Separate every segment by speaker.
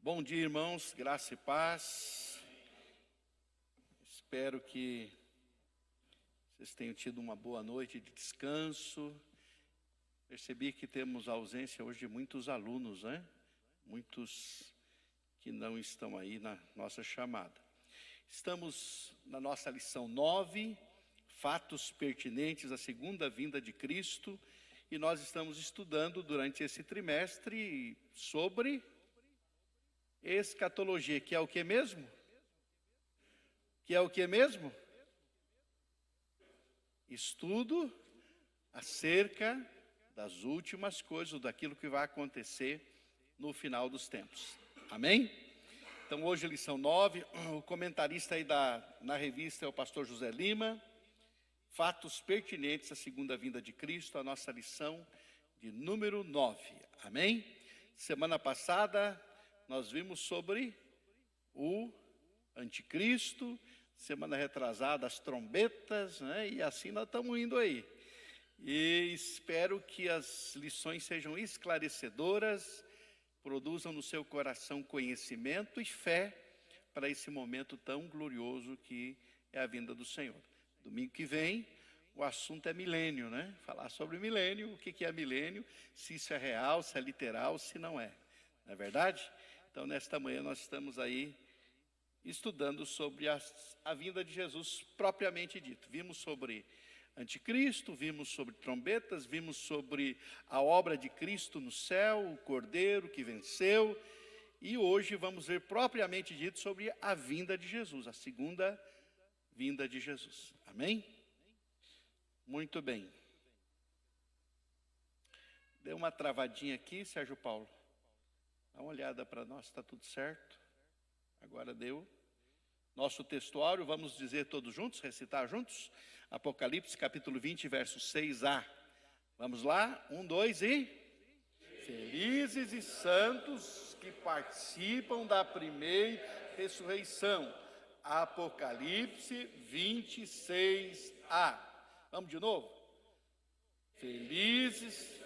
Speaker 1: Bom dia, irmãos, graça e paz. Espero que vocês tenham tido uma boa noite de descanso. Percebi que temos a ausência hoje de muitos alunos, né? Muitos que não estão aí na nossa chamada. Estamos na nossa lição 9, fatos pertinentes à segunda vinda de Cristo, e nós estamos estudando durante esse trimestre sobre escatologia, que é o que mesmo? Que é o que mesmo? Estudo acerca das últimas coisas, daquilo que vai acontecer no final dos tempos. Amém? Então hoje lição 9, o comentarista aí na revista é o pastor José Lima. Fatos pertinentes à segunda vinda de Cristo, a nossa lição de número 9. Amém? Semana passada nós vimos sobre o anticristo, semana retrasada as trombetas, né? E assim nós estamos indo aí. E espero que as lições sejam esclarecedoras, produzam no seu coração conhecimento e fé para esse momento tão glorioso que é a vinda do Senhor. Domingo que vem, o assunto é milênio, né? Falar sobre milênio, o que é milênio, se isso é real, se é literal, se não é. Não é verdade? Então, nesta manhã, nós estamos aí estudando sobre a vinda de Jesus propriamente dito. Vimos sobre anticristo, vimos sobre trombetas, vimos sobre a obra de Cristo no céu, o Cordeiro que venceu. E hoje vamos ver propriamente dito sobre a vinda de Jesus, a segunda vinda de Jesus. Amém? Muito bem. Deu uma travadinha aqui, Sérgio Paulo. Dá uma olhada para nós, está tudo certo? Agora deu. Nosso textuário, vamos dizer todos juntos, recitar juntos? Apocalipse capítulo 20, verso 6a. Vamos lá? 1, 2 e... Felizes e santos que participam da primeira ressurreição. Apocalipse 26a. Vamos de novo? Felizes...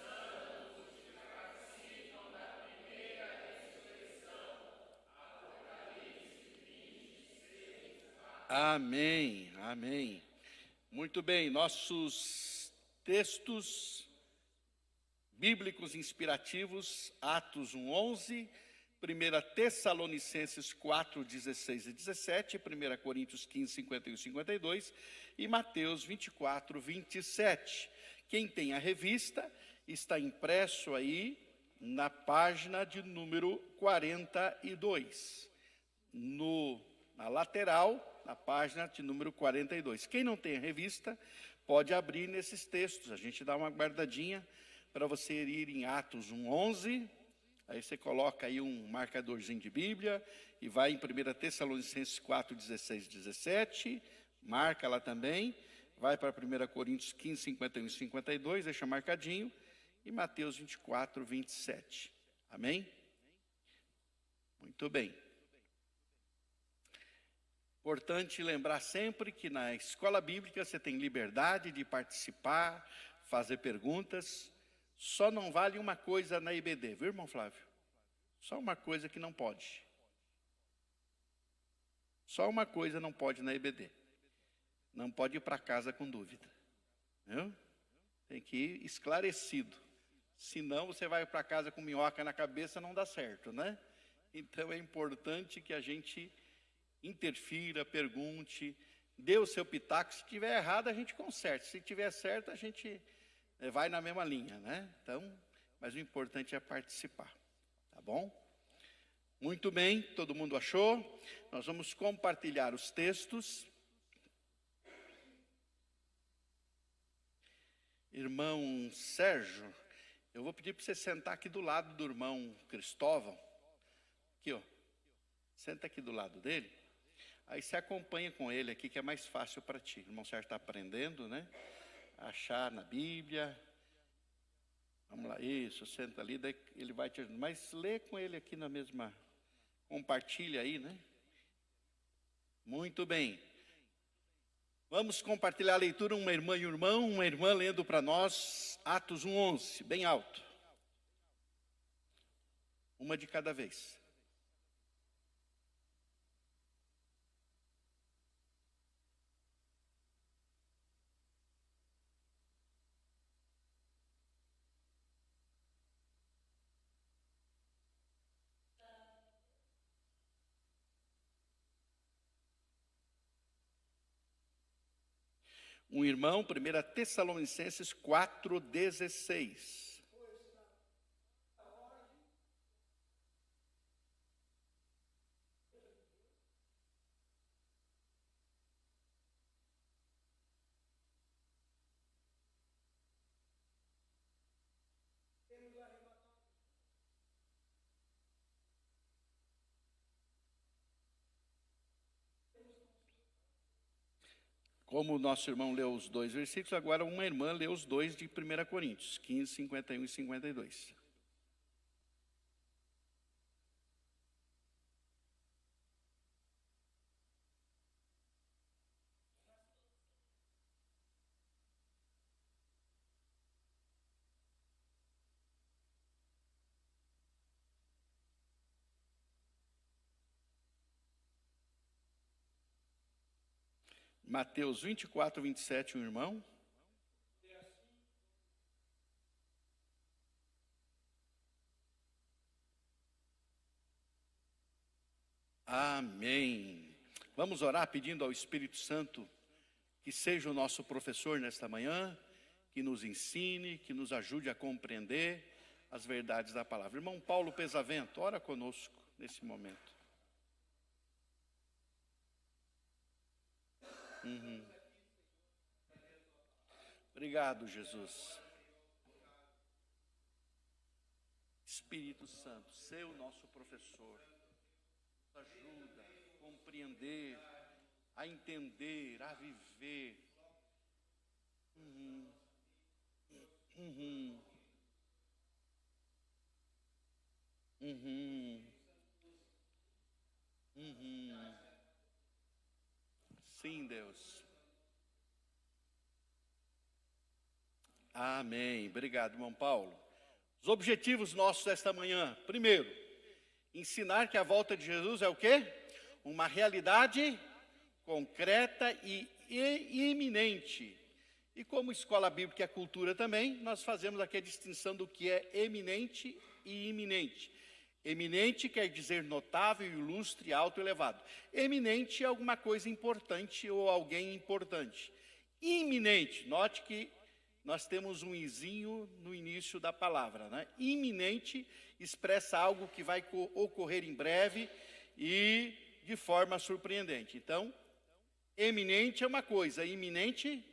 Speaker 1: Amém, amém. Muito bem, nossos textos bíblicos inspirativos, Atos 1:11, 1 Tessalonicenses 4:16 e 17, 1 Coríntios 15, 51 e 52 e Mateus 24, 27. Quem tem a revista, está impresso aí na página de número 42, na lateral, na página de número 42. Quem não tem a revista, pode abrir nesses textos. A gente dá uma guardadinha para você ir em Atos 1:11. Aí você coloca aí um marcadorzinho de Bíblia e vai em 1 Tessalonicenses 4:16 e 17. Marca lá também. Vai para 1 Coríntios 15, 51 e 52. Deixa marcadinho. E Mateus 24, 27. Amém? Muito bem. Importante lembrar sempre que na escola bíblica você tem liberdade de participar, fazer perguntas. Só não vale uma coisa na IBD, viu, irmão Flávio? Só uma coisa que não pode. Só uma coisa não pode na IBD. Não pode ir para casa com dúvida. Viu? Tem que ir esclarecido. Senão você vai para casa com minhoca na cabeça, não dá certo, né? Então é importante que a gente interfira, pergunte, dê o seu pitaco. Se tiver errado, a gente conserta. Se tiver certo, a gente vai na mesma linha, né? Então, mas o importante é participar, tá bom? Muito bem, todo mundo achou? Nós vamos compartilhar os textos. Irmão Sérgio, eu vou pedir para você sentar aqui do lado do irmão Cristóvão. Aqui, ó. Senta aqui do lado dele. Aí você acompanha com ele aqui, que é mais fácil para ti. O irmão Sérgio está aprendendo, né? Achar na Bíblia. Vamos lá, isso, senta ali, daí ele vai te ajudar. Mas lê com ele aqui na mesma... Compartilha aí, né? Muito bem. Vamos compartilhar a leitura, uma irmã e um irmão, uma irmã lendo para nós, Atos 1:11, bem alto. Uma de cada vez. um irmão, 1 Tessalonicenses 4,16. Como o nosso irmão leu os 2 versículos, agora uma irmã leu os 2 de 1 Coríntios, 15, 51 e 52. Mateus 24, 27, um irmão. Amém. Vamos orar pedindo ao Espírito Santo que seja o nosso professor nesta manhã, que nos ensine, que nos ajude a compreender as verdades da palavra. Irmão Paulo Pesavento, ora conosco nesse momento. Obrigado, Jesus. Espírito Santo, ser o nosso professor, nos ajuda a compreender, a entender, a viver. Sim, Deus. Amém. Obrigado, irmão Paulo. Os objetivos nossos desta manhã. Primeiro, ensinar que a volta de Jesus é o quê? Uma realidade concreta e iminente. E como escola bíblica e a cultura também, nós fazemos aqui a distinção do que é eminente e iminente. Eminente quer dizer notável, ilustre, alto, elevado. Eminente é alguma coisa importante ou alguém importante. Iminente, note que nós temos um izinho no início da palavra, né? Iminente expressa algo que vai ocorrer em breve e de forma surpreendente. Então, eminente é uma coisa, iminente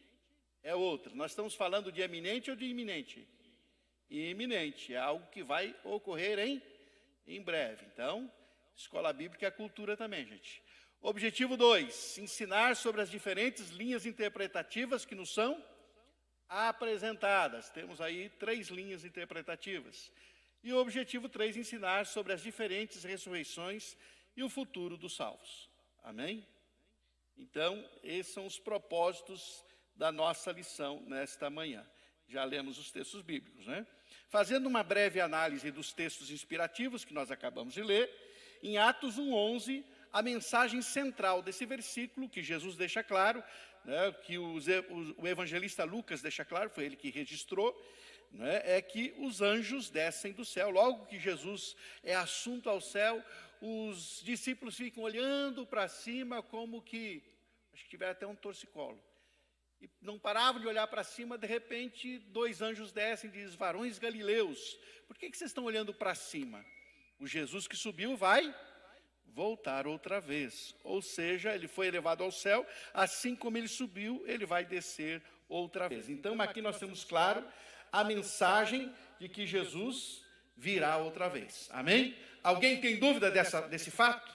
Speaker 1: é outra. Nós estamos falando de eminente ou de iminente? Iminente, é algo que vai ocorrer em breve. Então, escola bíblica e a cultura também, gente. Objetivo 2, ensinar sobre as diferentes linhas interpretativas que nos são apresentadas. Temos aí 3 linhas interpretativas. E o objetivo 3, ensinar sobre as diferentes ressurreições e o futuro dos salvos. Amém? Então, esses são os propósitos da nossa lição nesta manhã. Já lemos os textos bíblicos, né? Fazendo uma breve análise dos textos inspirativos que nós acabamos de ler, em Atos 1:11, a mensagem central desse versículo, que Jesus deixa claro, né, que o evangelista Lucas deixa claro, foi ele que registrou, né, é que os anjos descem do céu. Logo que Jesus é assunto ao céu, os discípulos ficam olhando para cima como que, acho que tiver até um torcicolo. E não paravam de olhar para cima, de repente, 2 anjos descem e dizem: varões galileus, por que vocês estão olhando para cima? O Jesus que subiu vai voltar outra vez. Ou seja, ele foi elevado ao céu, assim como ele subiu, ele vai descer outra vez. Então, aqui nós temos claro a mensagem de que Jesus virá outra vez. Amém? Alguém tem dúvida desse fato?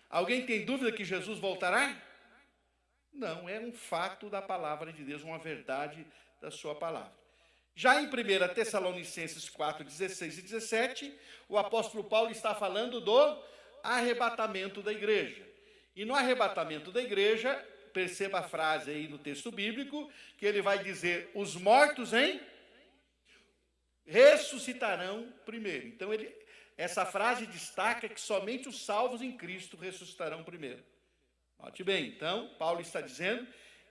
Speaker 1: Alguém tem dúvida que Jesus voltará? Não, é um fato da palavra de Deus, uma verdade da sua palavra. Já em 1 Tessalonicenses 4, 16 e 17, o apóstolo Paulo está falando do arrebatamento da igreja. E no arrebatamento da igreja, perceba a frase aí no texto bíblico, que ele vai dizer: os mortos ressuscitarão primeiro. Então, essa frase destaca que somente os salvos em Cristo ressuscitarão primeiro. Note bem, então, Paulo está dizendo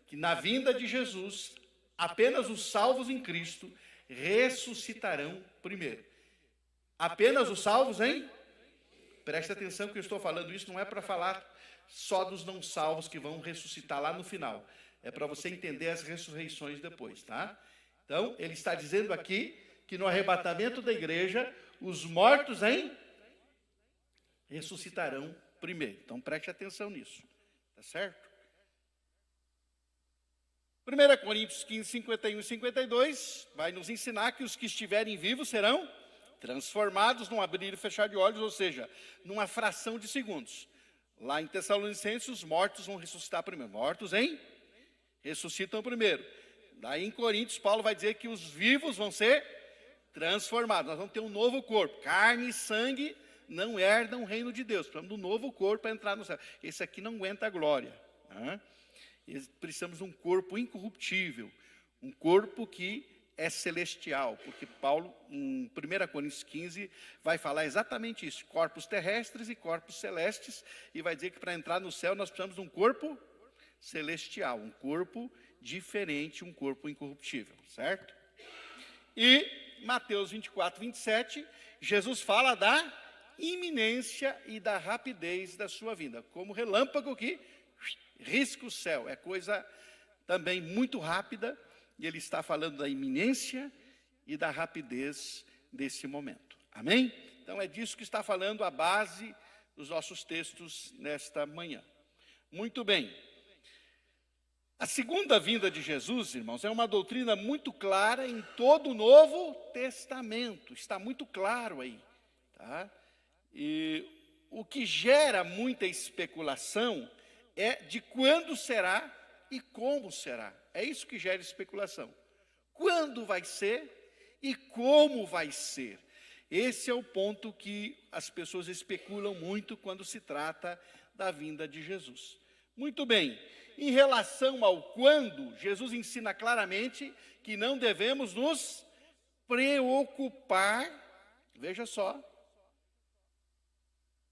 Speaker 1: que na vinda de Jesus, apenas os salvos em Cristo ressuscitarão primeiro. Apenas os salvos Preste atenção que eu estou falando isso, não é para falar só dos não salvos que vão ressuscitar lá no final. É para você entender as ressurreições depois, tá? Então, ele está dizendo aqui que no arrebatamento da igreja, os mortos ressuscitarão primeiro. Então, preste atenção nisso, tá certo? 1 Coríntios 15, 51 e 52 vai nos ensinar que os que estiverem vivos serão transformados num abrir e fechar de olhos, ou seja, numa fração de segundos. Lá em Tessalonicenses, os mortos vão ressuscitar primeiro. Mortos, ressuscitam primeiro. Daí em Coríntios, Paulo vai dizer que os vivos vão ser transformados. Nós vamos ter um novo corpo. Carne e sangue não herdam o reino de Deus. Precisamos de um novo corpo para entrar no céu. Esse aqui não aguenta a glória. Precisamos de um corpo incorruptível. Um corpo que é celestial. Porque Paulo, em 1 Coríntios 15, vai falar exatamente isso. Corpos terrestres e corpos celestes. E vai dizer que para entrar no céu nós precisamos de um corpo celestial. Um corpo diferente, um corpo incorruptível, certo? E Mateus 24, 27, Jesus fala da iminência e da rapidez da sua vinda, como relâmpago que risca o céu, é coisa também muito rápida, e ele está falando da iminência e da rapidez desse momento, amém? Então é disso que está falando a base dos nossos textos nesta manhã. Muito bem. A segunda vinda de Jesus, irmãos, é uma doutrina muito clara em todo o Novo Testamento. Está muito claro aí, tá? E o que gera muita especulação é de quando será e como será. É isso que gera especulação. Quando vai ser e como vai ser. Esse é o ponto que as pessoas especulam muito quando se trata da vinda de Jesus. Muito bem. Em relação ao quando, Jesus ensina claramente que não devemos nos preocupar, veja só,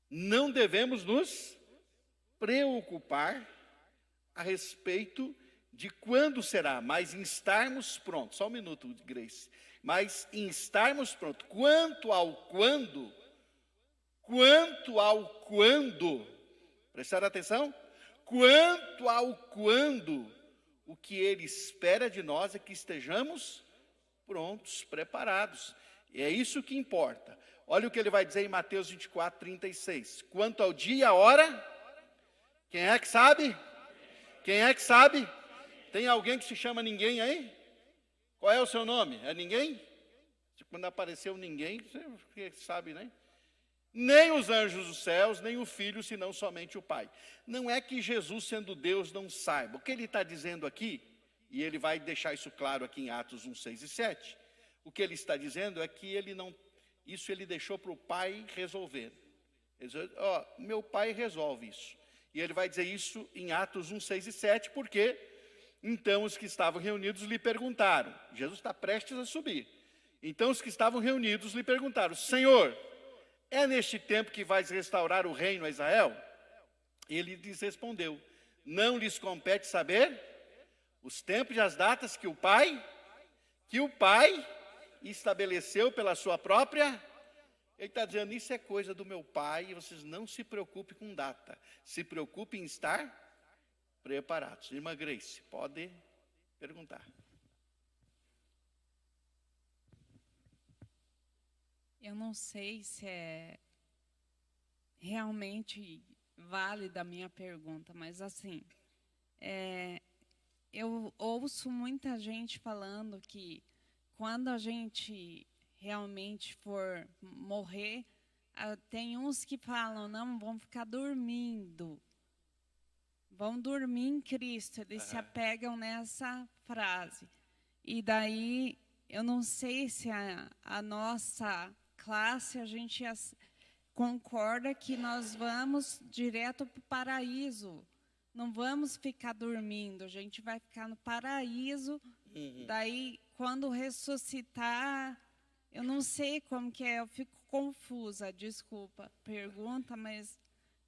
Speaker 1: não devemos nos preocupar a respeito de quando será, mas em estarmos prontos. Só um minuto, Grace. Mas em estarmos prontos. Quanto ao quando, prestaram atenção? Quanto ao quando, o que ele espera de nós é que estejamos prontos, preparados. E é isso que importa. Olha o que ele vai dizer em Mateus 24, 36. Quanto ao dia e a hora, quem é que sabe? Quem é que sabe? Tem alguém que se chama ninguém aí? Qual é o seu nome? É ninguém? Quando apareceu ninguém, você sabe, né? Nem os anjos dos céus, nem o Filho, senão somente o Pai. Não é que Jesus, sendo Deus, não saiba. O que ele está dizendo aqui, e ele vai deixar isso claro aqui em Atos 1, 6 e 7, o que ele está dizendo é que isso ele deixou para o Pai resolver. Ele diz, meu Pai resolve isso. E ele vai dizer isso em Atos 1, 6 e 7, porque então os que estavam reunidos lhe perguntaram, Jesus está prestes a subir. Então os que estavam reunidos lhe perguntaram, Senhor, é neste tempo que vais restaurar o reino a Israel? Ele lhes respondeu, não lhes compete saber os tempos e as datas que o Pai estabeleceu pela sua própria. Ele está dizendo, isso é coisa do meu Pai, e vocês não se preocupem com data, se preocupem em estar preparados. Irmã Grace, pode perguntar.
Speaker 2: Eu não sei se é realmente válida a minha pergunta, mas assim, eu ouço muita gente falando que quando a gente realmente for morrer, tem uns que falam, não, vão ficar dormindo. Vão dormir em Cristo, eles se apegam nessa frase. E daí, eu não sei se a nossa classe, a gente concorda que nós vamos direto para o paraíso. Não vamos ficar dormindo, a gente vai ficar no paraíso. Daí, quando ressuscitar, eu não sei como que é, eu fico confusa, desculpa, pergunta, mas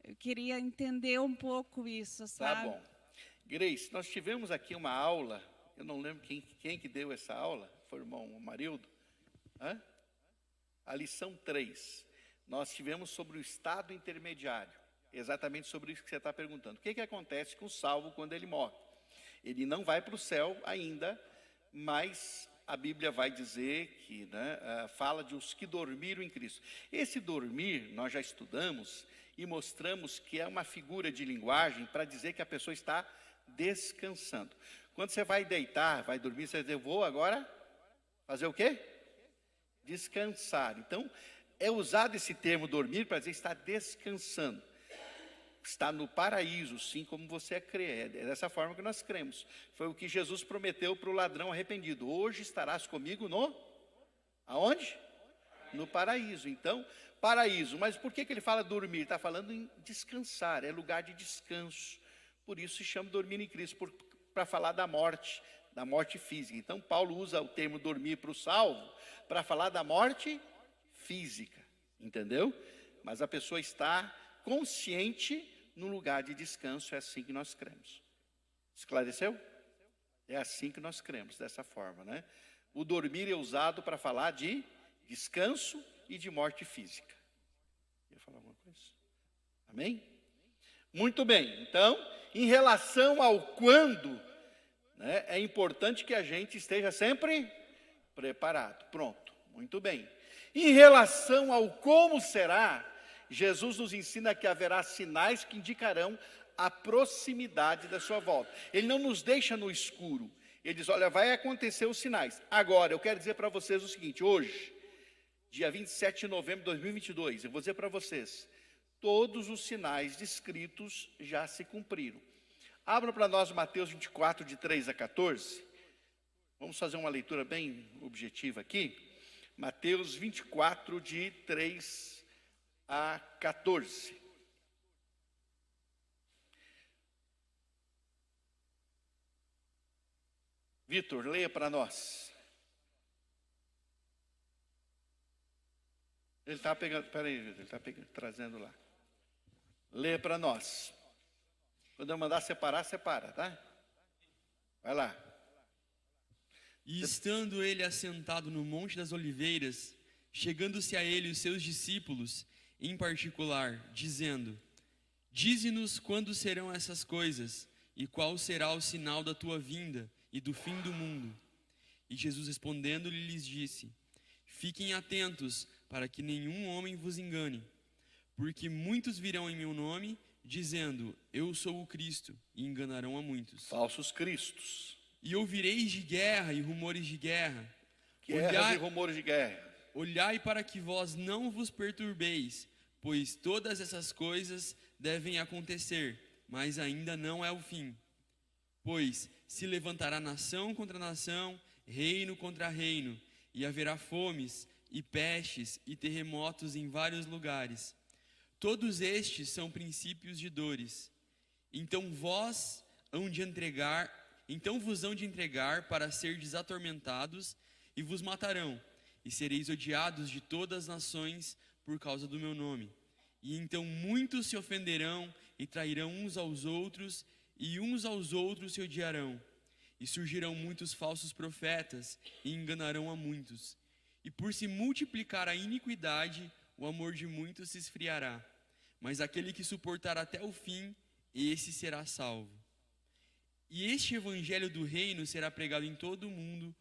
Speaker 2: eu queria entender um pouco isso, sabe?
Speaker 1: Tá bom. Grace, nós tivemos aqui uma aula, eu não lembro quem que deu essa aula, foi o irmão Marildo? A lição 3, nós tivemos sobre o estado intermediário, exatamente sobre isso que você está perguntando. O que acontece com o salvo quando ele morre? Ele não vai para o céu ainda, mas a Bíblia vai dizer que, fala de os que dormiram em Cristo. Esse dormir, nós já estudamos e mostramos que é uma figura de linguagem para dizer que a pessoa está descansando. Quando você vai deitar, vai dormir, você diz, eu vou agora fazer o quê? Descansar. Então, é usado esse termo dormir para dizer está descansando. Está no paraíso, sim, como você crê. É dessa forma que nós cremos. Foi o que Jesus prometeu para o ladrão arrependido. Hoje estarás comigo aonde? No paraíso. Então, paraíso. Mas por que ele fala dormir? Está falando em descansar, é lugar de descanso. Por isso se chama dormir em Cristo, para falar da morte física. Então, Paulo usa o termo dormir para o salvo, para falar da morte física, entendeu? Mas a pessoa está consciente no lugar de descanso, é assim que nós cremos. Esclareceu? É assim que nós cremos, dessa forma, né? O dormir é usado para falar de descanso e de morte física. Quer falar alguma coisa? Amém? Muito bem, então, em relação ao quando, é importante que a gente esteja sempre preparado. Pronto, muito bem. Em relação ao como será, Jesus nos ensina que haverá sinais que indicarão a proximidade da sua volta. Ele não nos deixa no escuro. Ele diz, olha, vai acontecer os sinais. Agora, eu quero dizer para vocês o seguinte, hoje, dia 27 de novembro de 2022, eu vou dizer para vocês, todos os sinais descritos já se cumpriram. Abra para nós Mateus 24, de 3 a 14. Vamos fazer uma leitura bem objetiva aqui. Mateus 24, de 3 a 14. Vitor, leia para nós. Ele está pegando, peraí, ele está trazendo lá. Leia para nós. Quando eu mandar separar, separa, tá? Vai lá.
Speaker 3: E estando ele assentado no Monte das Oliveiras, chegando-se a ele os seus discípulos, em particular, dizendo, dize-nos quando serão essas coisas, e qual será o sinal da tua vinda e do fim do mundo. E Jesus respondendo-lhe lhes disse, fiquem atentos para que nenhum homem vos engane, porque muitos virão em meu nome, dizendo, eu sou o Cristo, e enganarão a muitos.
Speaker 1: Falsos cristos.
Speaker 3: E ouvireis de guerra e rumores de guerra.
Speaker 1: Guerras e rumores de guerra.
Speaker 3: Olhai para que vós não vos perturbeis, pois todas essas coisas devem acontecer, mas ainda não é o fim. Pois se levantará nação contra nação, reino contra reino, e haverá fomes, e pestes, e terremotos em vários lugares. Todos estes são princípios de dores. Então vos hão de entregar para serdes atormentados, e vos matarão, e sereis odiados de todas as nações por causa do meu nome. E então muitos se ofenderão e trairão uns aos outros, e uns aos outros se odiarão. E surgirão muitos falsos profetas, e enganarão a muitos. E por se multiplicar a iniquidade, o amor de muitos se esfriará. Mas aquele que suportar até o fim, esse será salvo. E este evangelho do reino será pregado em todo o mundo,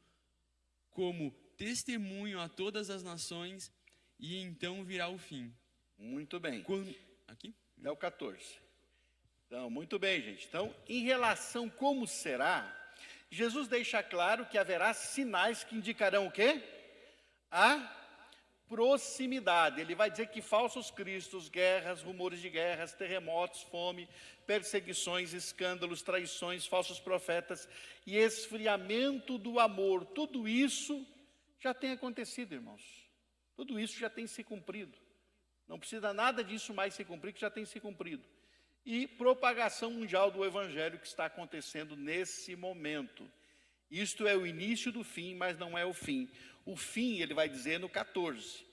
Speaker 3: como testemunho a todas as nações, e então virá o fim.
Speaker 1: Muito bem.
Speaker 3: Aqui?
Speaker 1: É o 14. Então, muito bem, gente. Então, em relação como será, Jesus deixa claro que haverá sinais que indicarão o quê? A proximidade. Ele vai dizer que falsos cristos, guerras, rumores de guerras, terremotos, fome, perseguições, escândalos, traições, falsos profetas e esfriamento do amor. Tudo isso já tem acontecido, irmãos. Tudo isso já tem se cumprido. Não precisa nada disso mais se cumprir, que já tem se cumprido. E propagação mundial do evangelho que está acontecendo nesse momento. Isto é o início do fim, mas não é o fim. O fim, ele vai dizer no 14.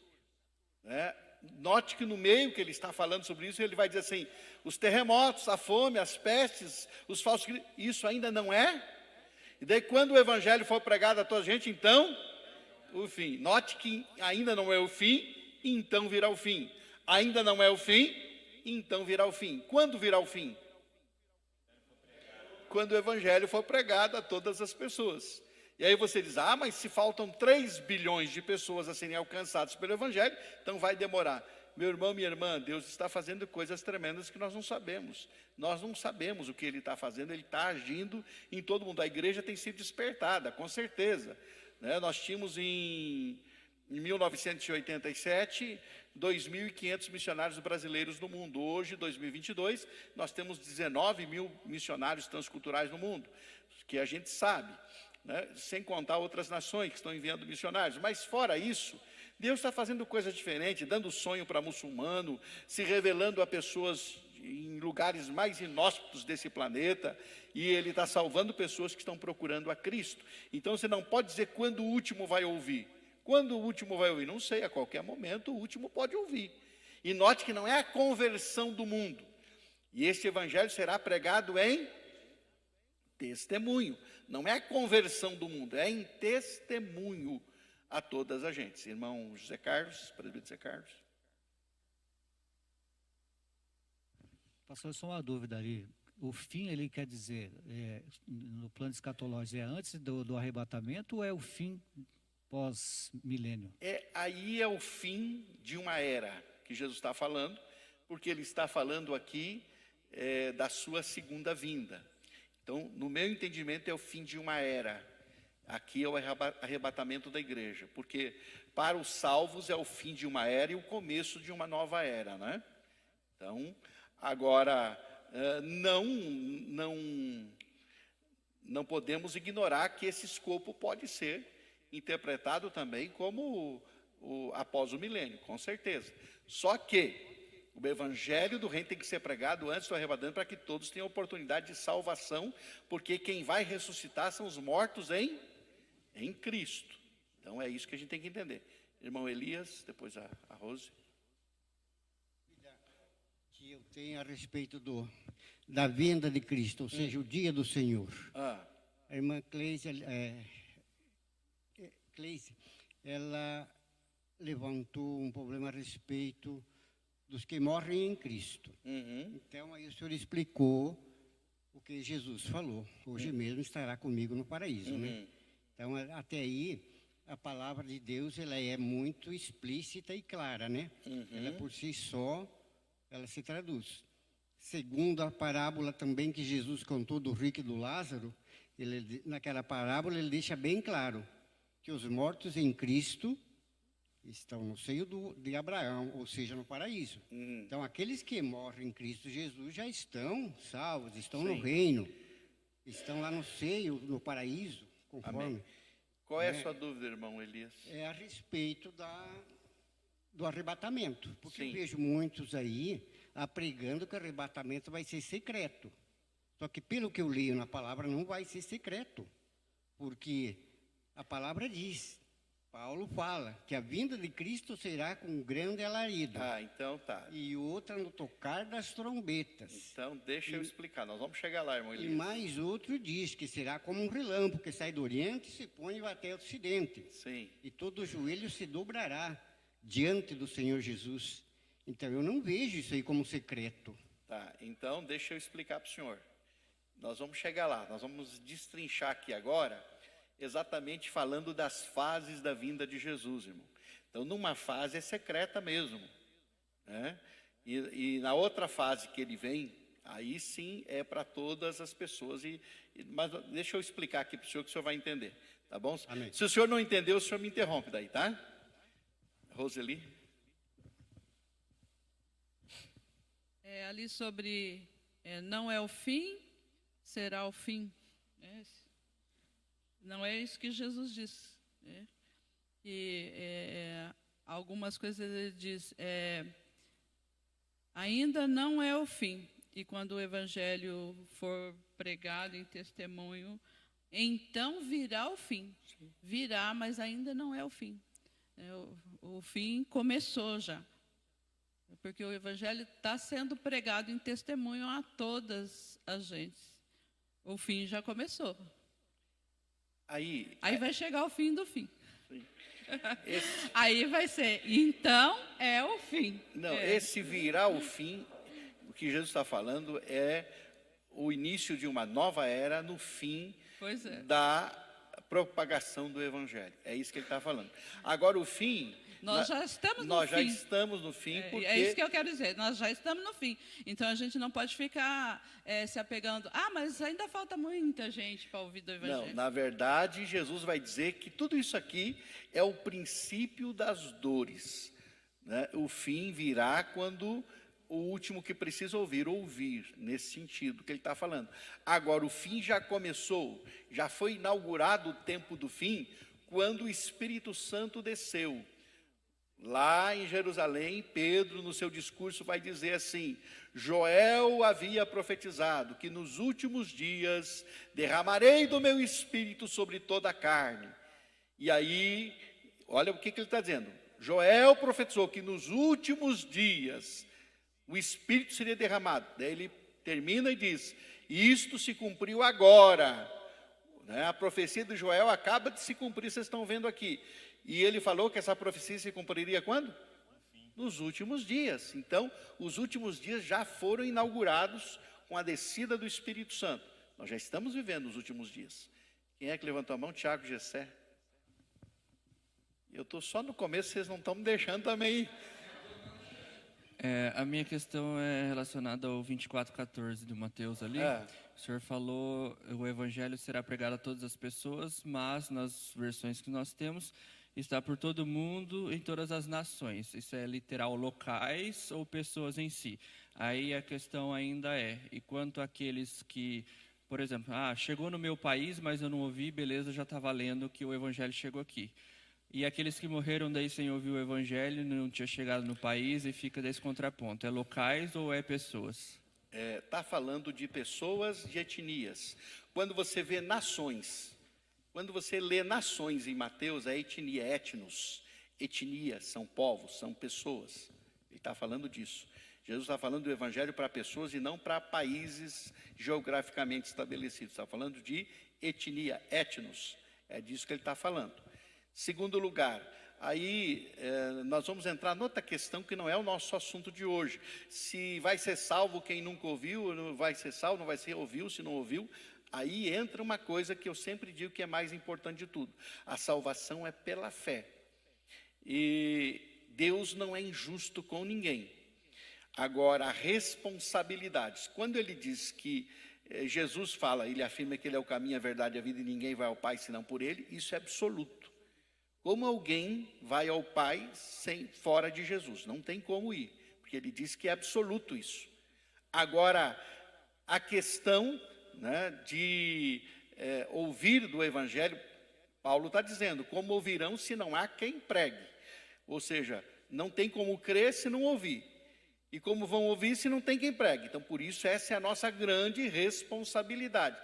Speaker 1: Note que no meio que ele está falando sobre isso, ele vai dizer assim, os terremotos, a fome, as pestes, os falsos... Isso ainda não é? E daí quando o evangelho for pregado a toda a gente, então, o fim. Note que ainda não é o fim, então virá o fim. Ainda não é o fim, então virá o fim. Quando virá o fim? quando o evangelho for pregado a todas as pessoas. E aí você diz, mas se faltam 3 bilhões de pessoas a serem alcançadas pelo evangelho, então vai demorar. Meu irmão, minha irmã, Deus está fazendo coisas tremendas que nós não sabemos. Nós não sabemos o que Ele está fazendo, Ele está agindo em todo mundo. A igreja tem sido despertada, com certeza. Né? Nós tínhamos em 1987, 2.500 missionários brasileiros no mundo. Hoje, 2022, nós temos 19 mil missionários transculturais no mundo, que a gente sabe, né? Sem contar outras nações que estão enviando missionários. Mas fora isso, Deus está fazendo coisas diferentes, dando sonho para muçulmano, se revelando a pessoas em lugares mais inóspitos desse planeta, e Ele está salvando pessoas que estão procurando a Cristo. Então você não pode dizer quando o último vai ouvir. Quando o último vai ouvir? Não sei, a qualquer momento o último pode ouvir. E note que não é a conversão do mundo. E este evangelho será pregado em testemunho. Não é a conversão do mundo, é em testemunho a todas as gentes. Irmão José Carlos, presbítero José Carlos.
Speaker 4: Pastor, só uma dúvida ali. O fim, ele quer dizer, no plano escatológico, é antes do arrebatamento ou é o fim pós-milênio?
Speaker 1: Aí é o fim de uma era que Jesus está falando, porque Ele está falando aqui da sua segunda vinda. Então, no meu entendimento, é o fim de uma era. Aqui é o arrebatamento da igreja, porque para os salvos é o fim de uma era e o começo de uma nova era, né? Então, agora, não podemos ignorar que esse escopo pode ser interpretado também como após o milênio, com certeza. Só que o evangelho do reino tem que ser pregado antes do arrebatamento para que todos tenham oportunidade de salvação, porque quem vai ressuscitar são os mortos em Cristo. Então é isso que a gente tem que entender. Irmão Elias, depois a Rose.
Speaker 5: Que eu tenho a respeito da vinda de Cristo, ou seja, o dia do Senhor. A irmã Cleise, ela levantou um problema a respeito dos que morrem em Cristo. Então, aí o Senhor explicou o que Jesus falou. Hoje mesmo estará comigo no paraíso, né? Então, até aí, a palavra de Deus, ela é muito explícita e clara, né? Ela, por si só, ela se traduz. Segundo a parábola também que Jesus contou do rico e do Lázaro, naquela parábola ele deixa bem claro que os mortos em Cristo estão no seio de Abraão, ou seja, no paraíso. Então, aqueles que morrem em Cristo Jesus já estão salvos, estão no reino, estão lá no seio, no paraíso, conforme.
Speaker 1: Amém. Qual é a sua dúvida, irmão Elias?
Speaker 5: É a respeito do arrebatamento, porque
Speaker 1: Sim.
Speaker 5: eu vejo muitos aí pregando que o arrebatamento vai ser secreto. Só que, pelo que eu leio na palavra, não vai ser secreto, porque a palavra diz, Paulo fala, que a vinda de Cristo será com grande alarido.
Speaker 1: Então tá.
Speaker 5: E outra no tocar das trombetas.
Speaker 1: Então deixa eu explicar, nós vamos chegar lá, irmão
Speaker 5: E
Speaker 1: Elias.
Speaker 5: mais outro diz que será como um relâmpago que sai do oriente e se põe até o ocidente.
Speaker 1: Sim.
Speaker 5: E todo joelho se dobrará diante do Senhor Jesus. Então eu não vejo isso aí como secreto.
Speaker 1: Tá, então deixa eu explicar para o senhor. Nós vamos chegar lá, nós vamos destrinchar aqui agora, exatamente falando das fases da vinda de Jesus, irmão. Então, numa fase é secreta mesmo, né? E na outra fase que ele vem, aí sim é para todas as pessoas. Mas deixa eu explicar aqui para o senhor que o senhor vai entender, tá bom?
Speaker 5: Amém.
Speaker 1: Se o senhor não entendeu, o senhor me interrompe daí, tá? Roseli?
Speaker 6: Ali sobre não é o fim, será o fim. Não é isso que Jesus disse. Né? E algumas coisas ele diz, ainda não é o fim. E quando o evangelho for pregado em testemunho, então virá o fim. Virá, mas ainda não é o fim. O fim começou já. Porque o evangelho está sendo pregado em testemunho a todas as gentes. O fim já começou.
Speaker 1: Aí
Speaker 6: vai chegar o fim do fim.
Speaker 1: esse,
Speaker 6: Aí vai ser, então é o fim.
Speaker 1: não, esse virá o fim, o que Jesus está falando é o início de uma nova era no fim
Speaker 6: Pois é.
Speaker 1: da propagação do Evangelho. É isso que ele está falando. Agora, o fim...
Speaker 6: Nós já estamos no
Speaker 1: Nós já
Speaker 6: fim.
Speaker 1: estamos no fim, porque...
Speaker 6: É isso que eu quero dizer, nós já estamos no fim. Então, a gente não pode ficar se apegando. Mas ainda falta muita gente para ouvir do Evangelho.
Speaker 1: Não, na verdade, Jesus vai dizer que tudo isso aqui é o princípio das dores, né? O fim virá quando o último que precisa ouvir, nesse sentido que ele está falando. Agora, o fim já começou, já foi inaugurado o tempo do fim, quando o Espírito Santo desceu. Lá em Jerusalém, Pedro, no seu discurso, vai dizer assim: Joel havia profetizado que nos últimos dias derramarei do meu espírito sobre toda a carne. E aí, olha o que ele está dizendo. Joel profetizou que nos últimos dias o espírito seria derramado. Daí ele termina e diz: isto se cumpriu agora. A profecia de Joel acaba de se cumprir, vocês estão vendo aqui. E ele falou que essa profecia se cumpriria quando? Nos últimos dias. Então, os últimos dias já foram inaugurados com a descida do Espírito Santo. Nós já estamos vivendo os últimos dias. Quem é que levantou a mão? Tiago Gessé. Eu estou só no começo, vocês não estão me deixando também.
Speaker 7: A minha questão é relacionada ao 24:14 do Mateus ali. O senhor falou, o evangelho será pregado a todas as pessoas, mas nas versões que nós temos, está por todo mundo, em todas as nações. Isso é literal locais ou pessoas em si? Aí a questão ainda é, e quanto àqueles que, por exemplo, chegou no meu país, mas eu não ouvi, beleza, já está valendo que o evangelho chegou aqui. E aqueles que morreram daí sem ouvir o evangelho, não tinha chegado no país, e fica desse contraponto. É locais ou é pessoas?
Speaker 1: Está falando de pessoas, de etnias. Quando você vê nações, quando você lê nações em Mateus, é etnia, etnos. Etnia, são povos, são pessoas. Ele está falando disso. Jesus está falando do evangelho para pessoas e não para países geograficamente estabelecidos. Está falando de etnia, etnos. É disso que ele está falando. Segundo lugar, aí nós vamos entrar noutra questão que não é o nosso assunto de hoje. Se vai ser salvo quem nunca ouviu, não vai ser salvo, não vai ser ouviu, se não ouviu. Aí entra uma coisa que eu sempre digo que é mais importante de tudo. A salvação é pela fé. E Deus não é injusto com ninguém. Agora, responsabilidades. Quando ele diz que Jesus fala, ele afirma que ele é o caminho, a verdade e a vida e ninguém vai ao Pai senão por ele, isso é absoluto. Como alguém vai ao Pai fora de Jesus? Não tem como ir, porque ele diz que é absoluto isso. Agora, a questão de ouvir do Evangelho, Paulo está dizendo, como ouvirão se não há quem pregue? Ou seja, não tem como crer se não ouvir. E como vão ouvir se não tem quem pregue? Então, por isso, essa é a nossa grande responsabilidade.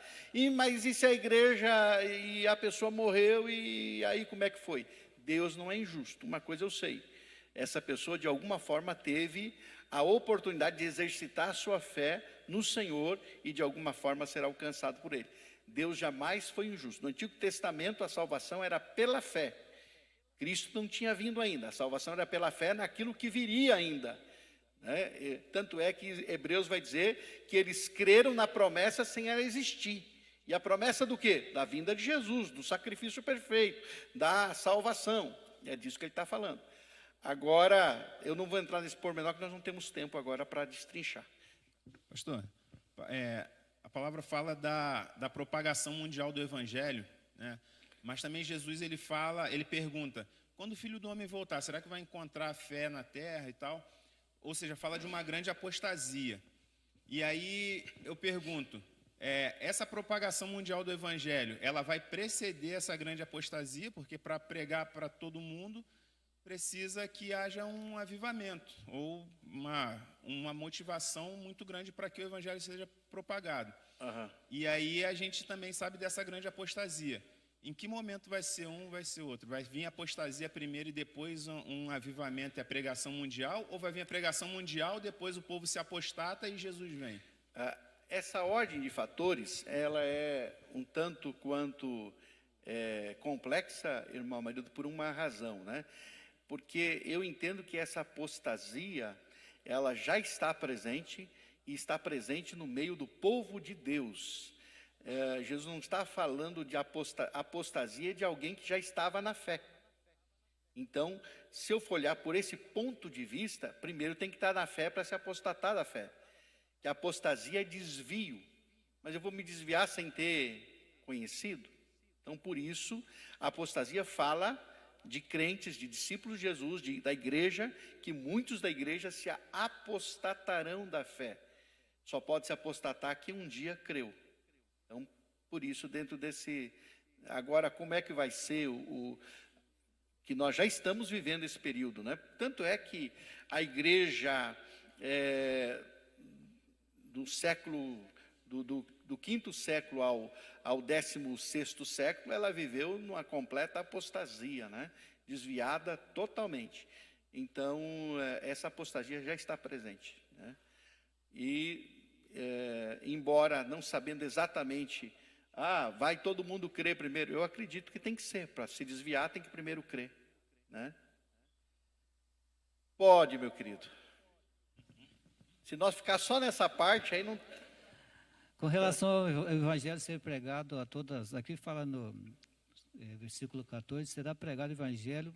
Speaker 1: Mas e se a igreja e a pessoa morreu e aí como é que foi? Deus não é injusto. Uma coisa eu sei. Essa pessoa, de alguma forma, teve a oportunidade de exercitar a sua fé no Senhor e, de alguma forma, ser alcançado por Ele. Deus jamais foi injusto. No Antigo Testamento, a salvação era pela fé. Cristo não tinha vindo ainda. A salvação era pela fé naquilo que viria ainda. Tanto é que Hebreus vai dizer que eles creram na promessa sem ela existir. E a promessa do quê? Da vinda de Jesus, do sacrifício perfeito, da salvação. É disso que ele está falando. Agora, eu não vou entrar nesse pormenor, porque nós não temos tempo agora para destrinchar.
Speaker 8: Pastor, a palavra fala da propagação mundial do Evangelho, né? Mas também Jesus ele pergunta, quando o Filho do Homem voltar, será que vai encontrar fé na terra e tal? Ou seja, fala de uma grande apostasia. E aí eu pergunto, essa propagação mundial do Evangelho, ela vai preceder essa grande apostasia? Porque para pregar para todo mundo, precisa que haja um avivamento, ou uma motivação muito grande para que o Evangelho seja propagado.
Speaker 1: Uhum.
Speaker 8: E aí a gente também sabe dessa grande apostasia. Em que momento vai ser um, vai ser outro? Vai vir a apostasia primeiro e depois um avivamento e a pregação mundial? Ou vai vir a pregação mundial, depois o povo se apostata e Jesus vem?
Speaker 1: Essa ordem de fatores, ela é um tanto quanto complexa, irmão marido, por uma razão, né? Porque eu entendo que essa apostasia, ela já está presente e está presente no meio do povo de Deus. Jesus não está falando de apostasia de alguém que já estava na fé. Então, se eu for olhar por esse ponto de vista, primeiro tem que estar na fé para se apostatar da fé. Que a apostasia é desvio, mas eu vou me desviar sem ter conhecido. Então, por isso, a apostasia fala de crentes, de discípulos de Jesus, da igreja, que muitos da igreja se apostatarão da fé. Só pode se apostatar quem um dia creu. Então, por isso, dentro desse... Agora, como é que vai ser que nós já estamos vivendo esse período, né? Tanto é que a igreja do século... Do quinto século ao 16º século, ela viveu numa completa apostasia, né? Desviada totalmente. Então, essa apostasia já está presente, né? E, embora não sabendo exatamente, vai todo mundo crer primeiro, eu acredito que tem que ser, para se desviar tem que primeiro crer, né? Pode, meu querido. Se nós ficar só nessa parte, aí não...
Speaker 4: Com relação ao evangelho ser pregado a todas, aqui fala no versículo 14, será pregado o evangelho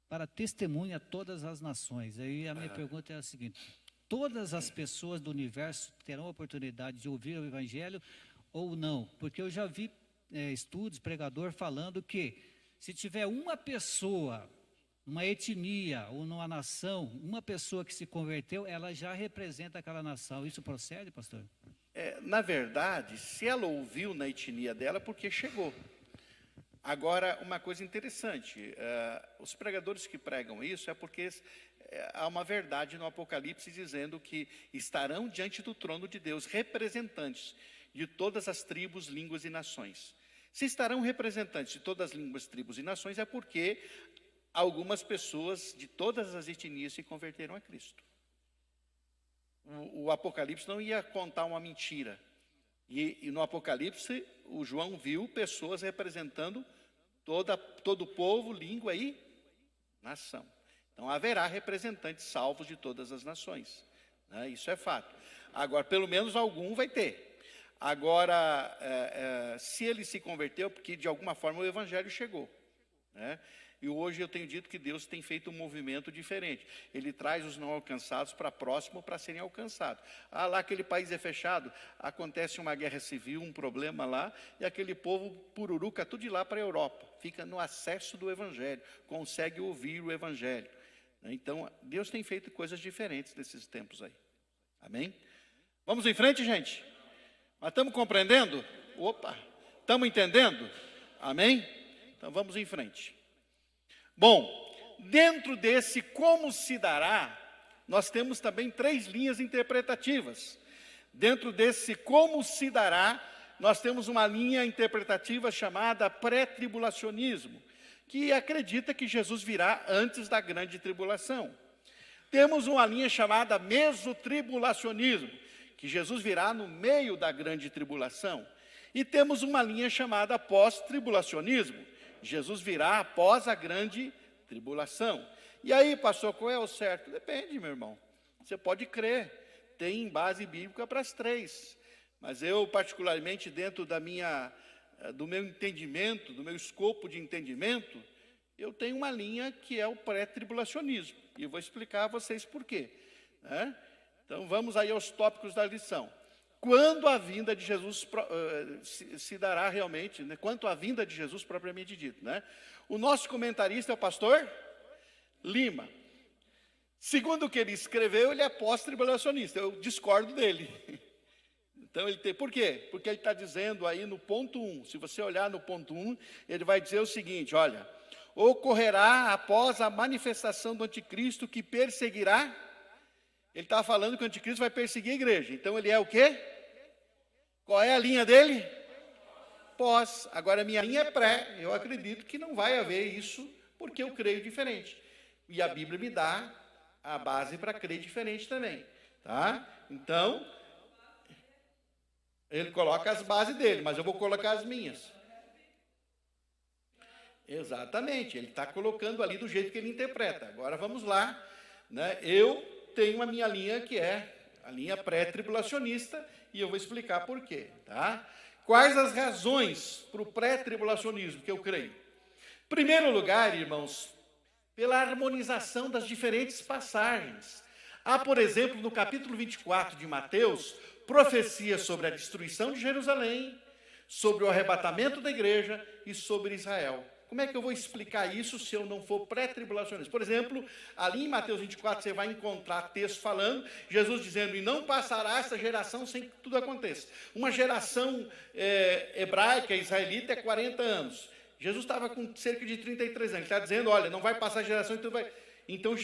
Speaker 4: para testemunha a todas as nações. Aí a minha pergunta é a seguinte: todas as pessoas do universo terão a oportunidade de ouvir o evangelho ou não? Porque eu já vi estudos, pregador falando que se tiver uma pessoa, uma etnia ou numa nação, uma pessoa que se converteu, ela já representa aquela nação. Isso procede, pastor?
Speaker 1: Na verdade, se ela ouviu na etnia dela, porque chegou. Agora, uma coisa interessante, os pregadores que pregam isso é porque há uma verdade no Apocalipse dizendo que estarão diante do trono de Deus representantes de todas as tribos, línguas e nações. Se estarão representantes de todas as línguas, tribos e nações, é porque algumas pessoas de todas as etnias se converteram a Cristo. O Apocalipse não ia contar uma mentira. E no Apocalipse, o João viu pessoas representando todo o povo, língua e nação. Então, haverá representantes salvos de todas as nações, né? Isso é fato. Agora, pelo menos algum vai ter. Agora, se ele se converteu, porque de alguma forma o evangelho chegou, né? E hoje eu tenho dito que Deus tem feito um movimento diferente. Ele traz os não alcançados para próximo para serem alcançados. Lá aquele país é fechado, acontece uma guerra civil, um problema lá, e aquele povo pururuca tudo de lá para a Europa. Fica no acesso do evangelho, consegue ouvir o evangelho. Então, Deus tem feito coisas diferentes nesses tempos aí. Amém? Vamos em frente, gente? Mas estamos compreendendo? Opa! Estamos entendendo? Amém? Então, vamos em frente. Bom, dentro desse como se dará, nós temos também 3 linhas interpretativas. Dentro desse como se dará, nós temos uma linha interpretativa chamada pré-tribulacionismo, que acredita que Jesus virá antes da grande tribulação. Temos uma linha chamada mesotribulacionismo, que Jesus virá no meio da grande tribulação. E temos uma linha chamada pós-tribulacionismo, Jesus virá após a grande tribulação. E aí, pastor, qual é o certo? Depende, meu irmão. Você pode crer. Tem base bíblica para as 3. Mas eu, particularmente, dentro do meu entendimento, do meu escopo de entendimento, eu tenho uma linha que é o pré-tribulacionismo. E eu vou explicar a vocês por quê, né? Então, vamos aí aos tópicos da lição. Quando a vinda de Jesus se dará realmente, né? Quanto à vinda de Jesus propriamente dito, né? O nosso comentarista é o pastor Lima. Segundo o que ele escreveu, ele é pós-tribulacionista. Eu discordo dele. Então, por quê? Porque ele está dizendo aí no ponto 1, se você olhar no ponto 1, ele vai dizer o seguinte, olha: ocorrerá após a manifestação do anticristo que perseguirá. Ele está falando que o anticristo vai perseguir a igreja. Então, ele é o quê? Qual é a linha dele? Pós. Agora, a minha linha é pré. Eu acredito que não vai haver isso, porque eu creio diferente. E a Bíblia me dá a base para crer diferente também. Tá? Então, ele coloca as bases dele, mas eu vou colocar as minhas. Exatamente. Ele está colocando ali do jeito que ele interpreta. Agora, vamos lá, né? Eu tenho a minha linha que é a linha pré-tribulacionista, e eu vou explicar por quê, tá? Quais as razões para o pré-tribulacionismo que eu creio? Em primeiro lugar, irmãos, pela harmonização das diferentes passagens. Há, por exemplo, no capítulo 24 de Mateus, profecia sobre a destruição de Jerusalém, sobre o arrebatamento da igreja e sobre Israel. Como é que eu vou explicar isso se eu não for pré-tribulacionista? Por exemplo, ali em Mateus 24 você vai encontrar texto falando, Jesus dizendo, e não passará essa geração sem que tudo aconteça. Uma geração hebraica, israelita, é 40 anos. Jesus estava com cerca de 33 anos. Ele está dizendo, olha, não vai passar a geração e tudo vai... Então,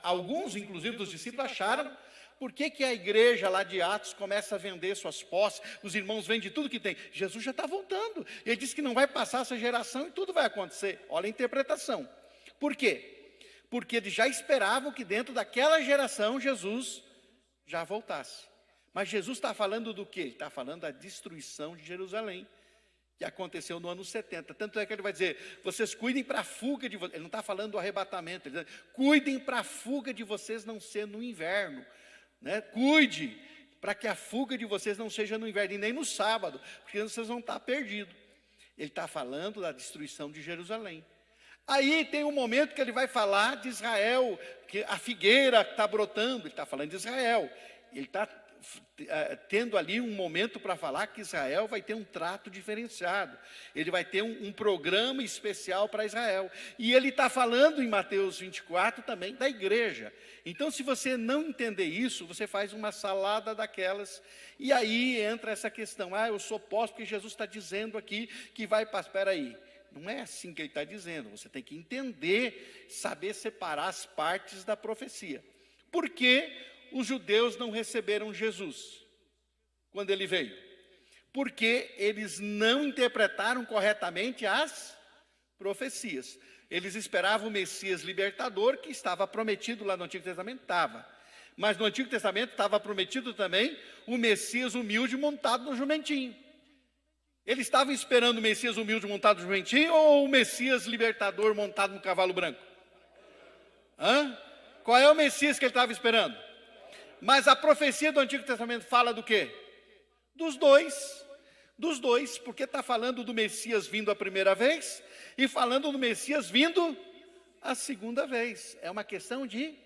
Speaker 1: alguns, inclusive, dos discípulos acharam, por que a igreja lá de Atos começa a vender suas posses, os irmãos vendem tudo que tem? Jesus já está voltando. Ele disse que não vai passar essa geração e tudo vai acontecer. Olha a interpretação. Por quê? Porque eles já esperavam que dentro daquela geração Jesus já voltasse. Mas Jesus está falando do quê? Ele está falando da destruição de Jerusalém, que aconteceu no ano 70. Tanto é que ele vai dizer, vocês cuidem para a fuga de vocês. Ele não está falando do arrebatamento, ele está dizendo, cuidem para a fuga de vocês não ser no inverno. Né? Cuide para que a fuga de vocês não seja no inverno e nem no sábado, porque vocês vão estar perdidos. Ele está falando da destruição de Jerusalém. Aí tem um momento que ele vai falar de Israel, que a figueira está brotando, ele está falando de Israel. Ele está tendo ali um momento para falar que Israel vai ter um trato diferenciado. Ele vai ter um programa especial para Israel. E ele está falando em Mateus 24 também da igreja. Então, se você não entender isso, você faz uma salada daquelas. E aí entra essa questão. Eu sou posto porque Jesus está dizendo aqui que vai passar. Espera aí. Não é assim que ele está dizendo. Você tem que entender, saber separar as partes da profecia. Por quê? Os judeus não receberam Jesus quando ele veio? Porque eles não interpretaram corretamente as profecias. Eles esperavam o Messias libertador, que estava prometido lá no Antigo Testamento, estava. Mas no Antigo Testamento estava prometido também o Messias humilde montado no jumentinho. Eles estavam esperando o Messias humilde montado no jumentinho ou o Messias libertador montado no cavalo branco? Qual é o Messias que ele estava esperando? Mas a profecia do Antigo Testamento fala do quê? Dos dois, porque está falando do Messias vindo a primeira vez e falando do Messias vindo a segunda vez. É uma questão de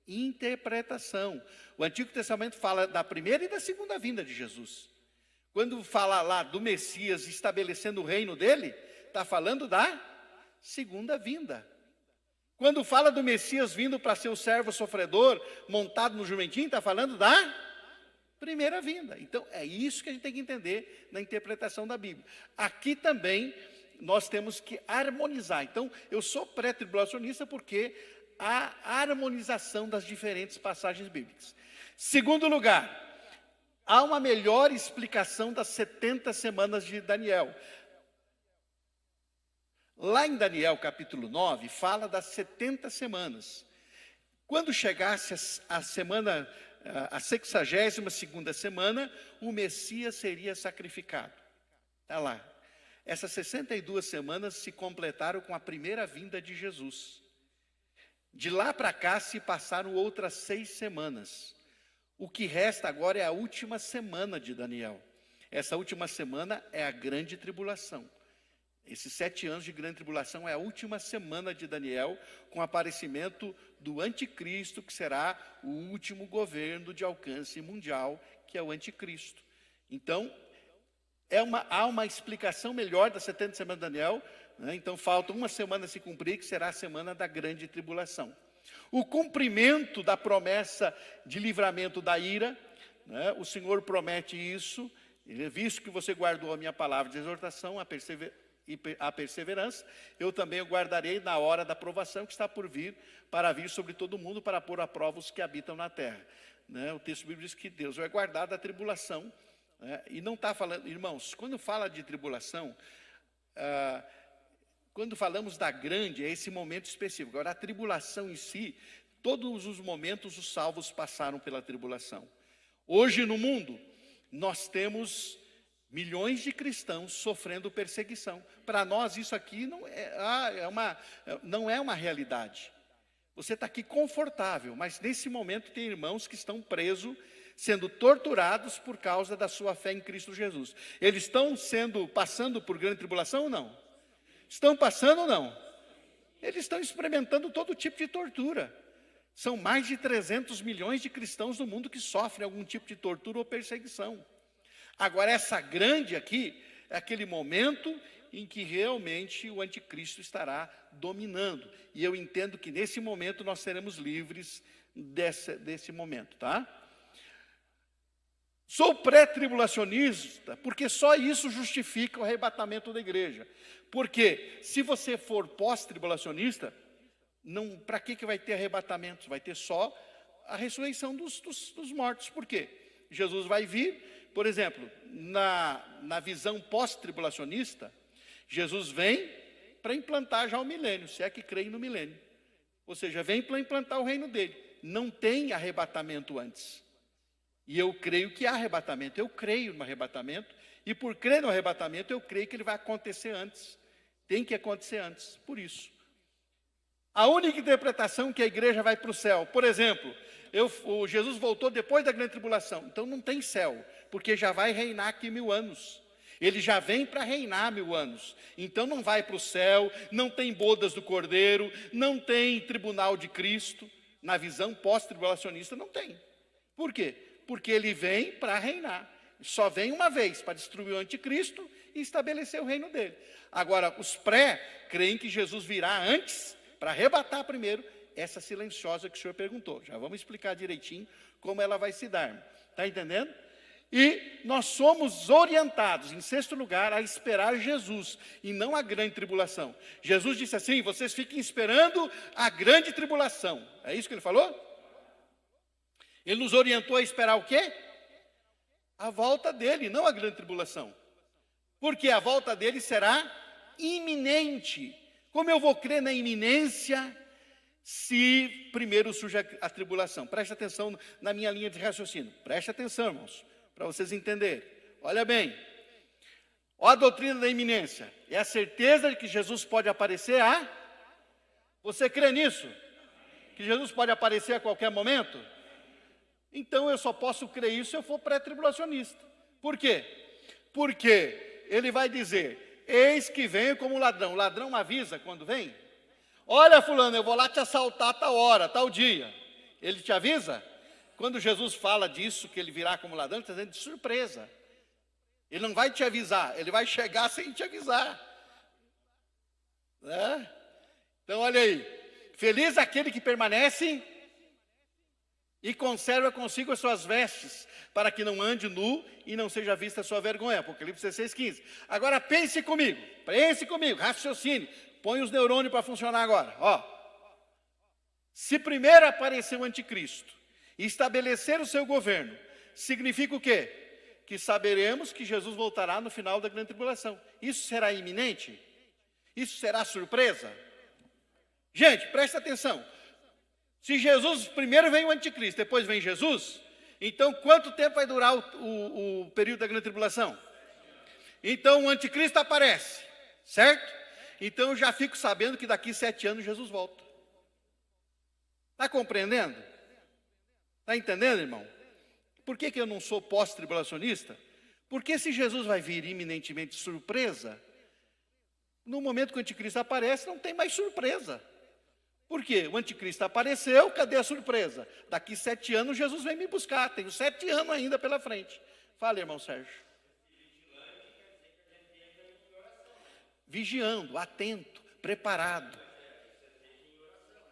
Speaker 1: interpretação. O Antigo Testamento fala da primeira e da segunda vinda de Jesus. Quando fala lá do Messias estabelecendo o reino dele, está falando da segunda vinda. Quando fala do Messias vindo para ser o servo sofredor, montado no jumentinho, está falando da primeira vinda. Então, é isso que a gente tem que entender na interpretação da Bíblia. Aqui também, nós temos que harmonizar. Então, eu sou pré-tribulacionista porque há harmonização das diferentes passagens bíblicas. Segundo lugar, há uma melhor explicação das 70 semanas de Daniel. Lá em Daniel, capítulo 9, fala das 70 semanas. Quando chegasse a 62ª semana, o Messias seria sacrificado. Está lá. Essas 62 semanas se completaram com a primeira vinda de Jesus. De lá para cá se passaram outras 6 semanas. O que resta agora é a última semana de Daniel. Essa última semana é a grande tribulação. Esses 7 anos de grande tribulação é a última semana de Daniel, com o aparecimento do anticristo, que será o último governo de alcance mundial, que é o anticristo. Então, há uma explicação melhor das 70 semanas de Daniel, né? Então falta uma semana a se cumprir, que será a semana da grande tribulação. O cumprimento da promessa de livramento da ira, né? O Senhor promete isso, visto que você guardou a minha palavra de exortação, a perseverança, eu também o guardarei na hora da provação que está por vir, para vir sobre todo mundo, para pôr à prova os que habitam na terra. Né? O texto bíblico diz que Deus vai guardar da tribulação, né? E não está falando, irmãos, quando fala de tribulação, quando falamos da grande, é esse momento específico. Agora, a tribulação em si, todos os momentos os salvos passaram pela tribulação. Hoje no mundo, nós temos milhões de cristãos sofrendo perseguição. Para nós isso aqui não é uma realidade. Você está aqui confortável, mas nesse momento tem irmãos que estão presos, sendo torturados por causa da sua fé em Cristo Jesus. Eles estão passando por grande tribulação ou não? Estão passando ou não? Eles estão experimentando todo tipo de tortura. São mais de 300 milhões de cristãos no mundo que sofrem algum tipo de tortura ou perseguição. Agora, essa grande aqui é aquele momento em que realmente o anticristo estará dominando. E eu entendo que nesse momento nós seremos livres desse momento, tá? Sou pré-tribulacionista porque só isso justifica o arrebatamento da igreja. Porque se você for pós-tribulacionista, para que vai ter arrebatamento? Vai ter só a ressurreição dos mortos. Por quê? Jesus vai vir, por exemplo, na visão pós-tribulacionista, Jesus vem para implantar já o milênio, se é que creem no milênio. Ou seja, vem para implantar o reino dele. Não tem arrebatamento antes. E eu creio que há arrebatamento. Eu creio no arrebatamento. E por crer no arrebatamento, eu creio que ele vai acontecer antes. Tem que acontecer antes, por isso. A única interpretação que a igreja vai para o céu. Por exemplo, Jesus voltou depois da grande tribulação. Então não tem céu, porque já vai reinar aqui 1000 anos. Ele já vem para reinar 1000 anos. Então não vai para o céu, não tem bodas do Cordeiro, não tem tribunal de Cristo. Na visão pós-tribulacionista não tem. Por quê? Porque ele vem para reinar. Só vem uma vez para destruir o anticristo e estabelecer o reino dele. Agora, os creem que Jesus virá antes para arrebatar primeiro essa silenciosa que o senhor perguntou. Já vamos explicar direitinho como ela vai se dar. Está entendendo? E nós somos orientados, em sexto lugar, a esperar Jesus, e não a grande tribulação. Jesus disse assim, vocês fiquem esperando a grande tribulação. É isso que ele falou? Ele nos orientou a esperar o quê? A volta dele, não a grande tribulação. Porque a volta dele será iminente. Como eu vou crer na iminência se primeiro surge a tribulação? Preste atenção na minha linha de raciocínio. Preste atenção, irmãos, para vocês entenderem. Olha bem. Olha a doutrina da iminência. É a certeza de que Jesus pode aparecer Você crê nisso? Que Jesus pode aparecer a qualquer momento? Então eu só posso crer isso se eu for pré-tribulacionista. Por quê? Porque ele vai dizer, eis que venho como ladrão. O ladrão avisa quando vem. Olha, fulano, eu vou lá te assaltar tal hora, tal dia. Ele te avisa? Quando Jesus fala disso, que ele virá como ladrão, ele está dizendo de surpresa. Ele não vai te avisar, ele vai chegar sem te avisar. Né? Então, olha aí. Feliz aquele que permanece e conserva consigo as suas vestes, para que não ande nu e não seja vista a sua vergonha. Apocalipse 16:15. Agora pense comigo, raciocine, põe os neurônios para funcionar agora. Ó. Se primeiro aparecer o anticristo e estabelecer o seu governo, significa o quê? Que saberemos que Jesus voltará no final da grande tribulação. Isso será iminente? Isso será surpresa? Gente, presta atenção. Se Jesus, primeiro vem o anticristo, depois vem Jesus, então quanto tempo vai durar o período da grande tribulação? Então o anticristo aparece, certo? Então eu já fico sabendo que daqui 7 anos Jesus volta. Está compreendendo? Está entendendo, irmão? Por que eu não sou pós-tribulacionista? Porque se Jesus vai vir iminentemente surpresa, no momento que o anticristo aparece, não tem mais surpresa. Por quê? O anticristo apareceu, cadê a surpresa? Daqui 7 anos Jesus vem me buscar, tenho 7 anos ainda pela frente. Fala, irmão Sérgio. Vigiando, atento, preparado.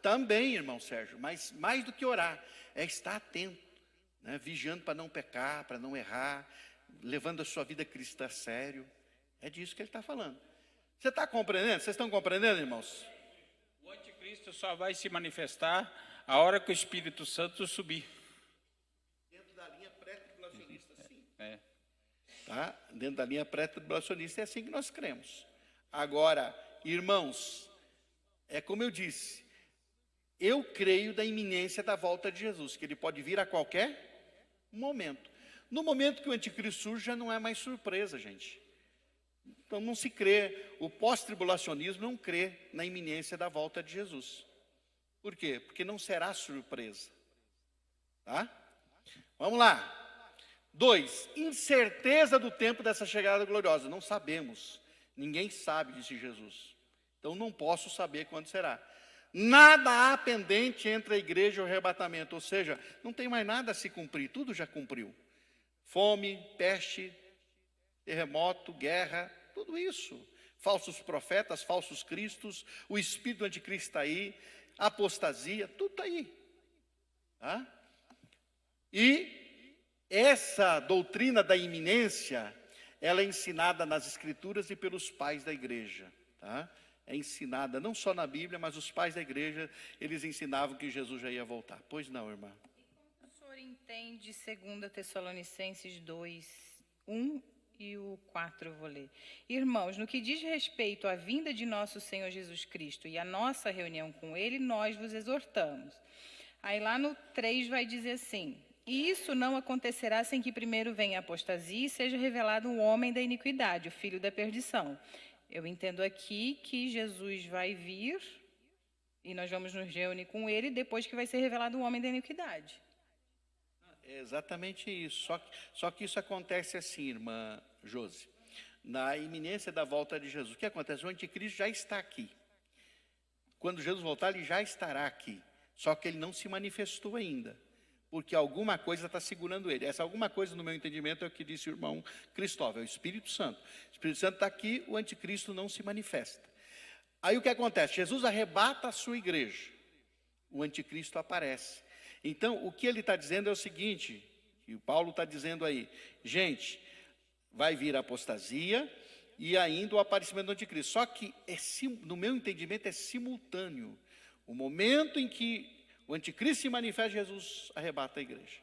Speaker 1: Também, irmão Sérgio, mas mais do que orar, é estar atento, né? Vigiando para não pecar, para não errar, levando a sua vida cristã a sério. É disso que ele está falando. Você está compreendendo? Vocês estão compreendendo, irmãos?
Speaker 9: O anticristo só vai se manifestar a hora que o Espírito Santo subir.
Speaker 1: Dentro da linha pré-tribulacionista, sim. Tá? Dentro da linha pré-tribulacionista é assim que nós cremos. Agora, irmãos, é como eu disse, eu creio da iminência da volta de Jesus, que ele pode vir a qualquer momento. No momento que o anticristo surge, já não é mais surpresa, gente. Então não se crê, o pós-tribulacionismo não crê na iminência da volta de Jesus. Por quê? Porque não será surpresa. Tá? Vamos lá. 2, incerteza do tempo dessa chegada gloriosa. Não sabemos. Ninguém sabe, disse Jesus. Então não posso saber quando será. Nada há pendente entre a igreja e o arrebatamento. Ou seja, não tem mais nada a se cumprir. Tudo já cumpriu. Fome, peste, terremoto, guerra, tudo isso. Falsos profetas, falsos cristos, o espírito do anticristo está aí, apostasia, tudo está aí. Tá? E essa doutrina da iminência, ela é ensinada nas Escrituras e pelos pais da igreja. Tá? É ensinada não só na Bíblia, mas os pais da igreja, eles ensinavam que Jesus já ia voltar. Pois não, irmã?
Speaker 10: O senhor entende 2 Tessalonicenses 2, 1 e o 4 eu vou ler. Irmãos, no que diz respeito à vinda de nosso Senhor Jesus Cristo e à nossa reunião com Ele, nós vos exortamos. Aí lá no 3 vai dizer assim: e isso não acontecerá sem que primeiro venha a apostasia e seja revelado um homem da iniquidade, o filho da perdição. Eu entendo aqui que Jesus vai vir e nós vamos nos reunir com Ele depois que vai ser revelado um homem da iniquidade.
Speaker 1: É exatamente isso. Só que isso acontece assim, irmã Josi. Na iminência da volta de Jesus. O que acontece? O anticristo já está aqui. Quando Jesus voltar, ele já estará aqui. Só que ele não se manifestou ainda. Porque alguma coisa está segurando ele. Essa alguma coisa, no meu entendimento, é o que disse o irmão Cristóvão, é o Espírito Santo. O Espírito Santo está aqui, o anticristo não se manifesta. Aí o que acontece? Jesus arrebata a sua igreja. O anticristo aparece. Então, o que ele está dizendo é o seguinte, e o Paulo está dizendo aí, gente, vai vir a apostasia e ainda o aparecimento do anticristo. Só que, no meu entendimento, é simultâneo. O momento em que o anticristo se manifesta, Jesus arrebata a igreja.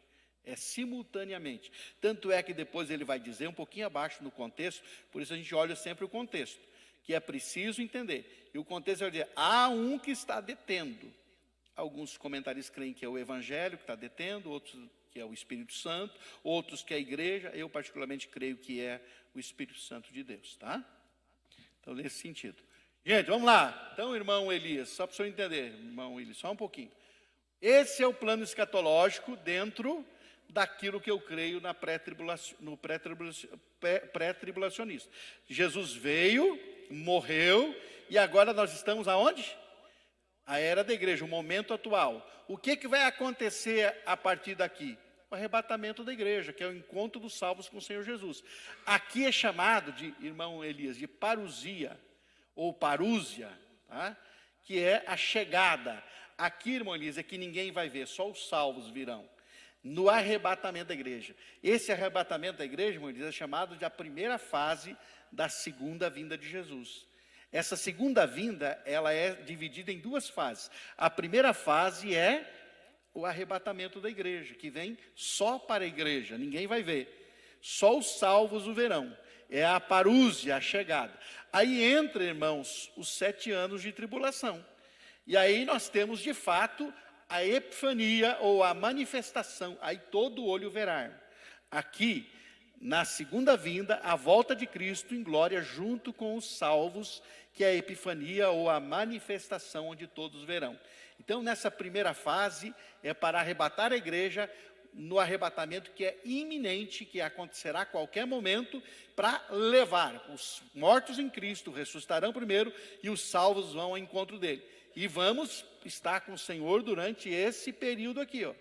Speaker 1: É simultaneamente. Tanto é que depois ele vai dizer, um pouquinho abaixo no contexto, por isso a gente olha sempre o contexto, que é preciso entender. E o contexto vai dizer, há um que está detendo. Alguns comentaristas creem que é o Evangelho que está detendo, outros que é o Espírito Santo, outros que é a igreja. Eu particularmente creio que é o Espírito Santo de Deus, tá? Então, nesse sentido. Gente, vamos lá. Então, irmão Elias, só para o senhor entender, irmão Elias, só um pouquinho. Esse é o plano escatológico dentro daquilo que eu creio no pré-tribulacionista. Jesus veio, morreu, e agora nós estamos aonde? A era da igreja, o momento atual. O que vai acontecer a partir daqui? O arrebatamento da igreja, que é o encontro dos salvos com o Senhor Jesus. Aqui é chamado, de irmão Elias, de parousia, ou parúzia, tá? Que é a chegada. Aqui, irmão Elias, é que ninguém vai ver, só os salvos virão. No arrebatamento da igreja. Esse arrebatamento da igreja, irmão Elias, é chamado de a primeira fase da segunda vinda de Jesus. Essa segunda vinda, ela é dividida em duas fases. A primeira fase é o arrebatamento da igreja, que vem só para a igreja, ninguém vai ver. Só os salvos o verão. É a parúzia, a chegada. Aí entra, irmãos, os 7 anos de tribulação. E aí nós temos, de fato, a epifania ou a manifestação. Aí todo olho verá. Aqui, na segunda vinda, a volta de Cristo em glória junto com os salvos, que é a epifania ou a manifestação onde todos verão. Então, nessa primeira fase, é para arrebatar a igreja no arrebatamento que é iminente, que acontecerá a qualquer momento, para levar os mortos em Cristo, ressuscitarão primeiro, e os salvos vão ao encontro dele. E vamos estar com o Senhor durante esse período aqui, ó.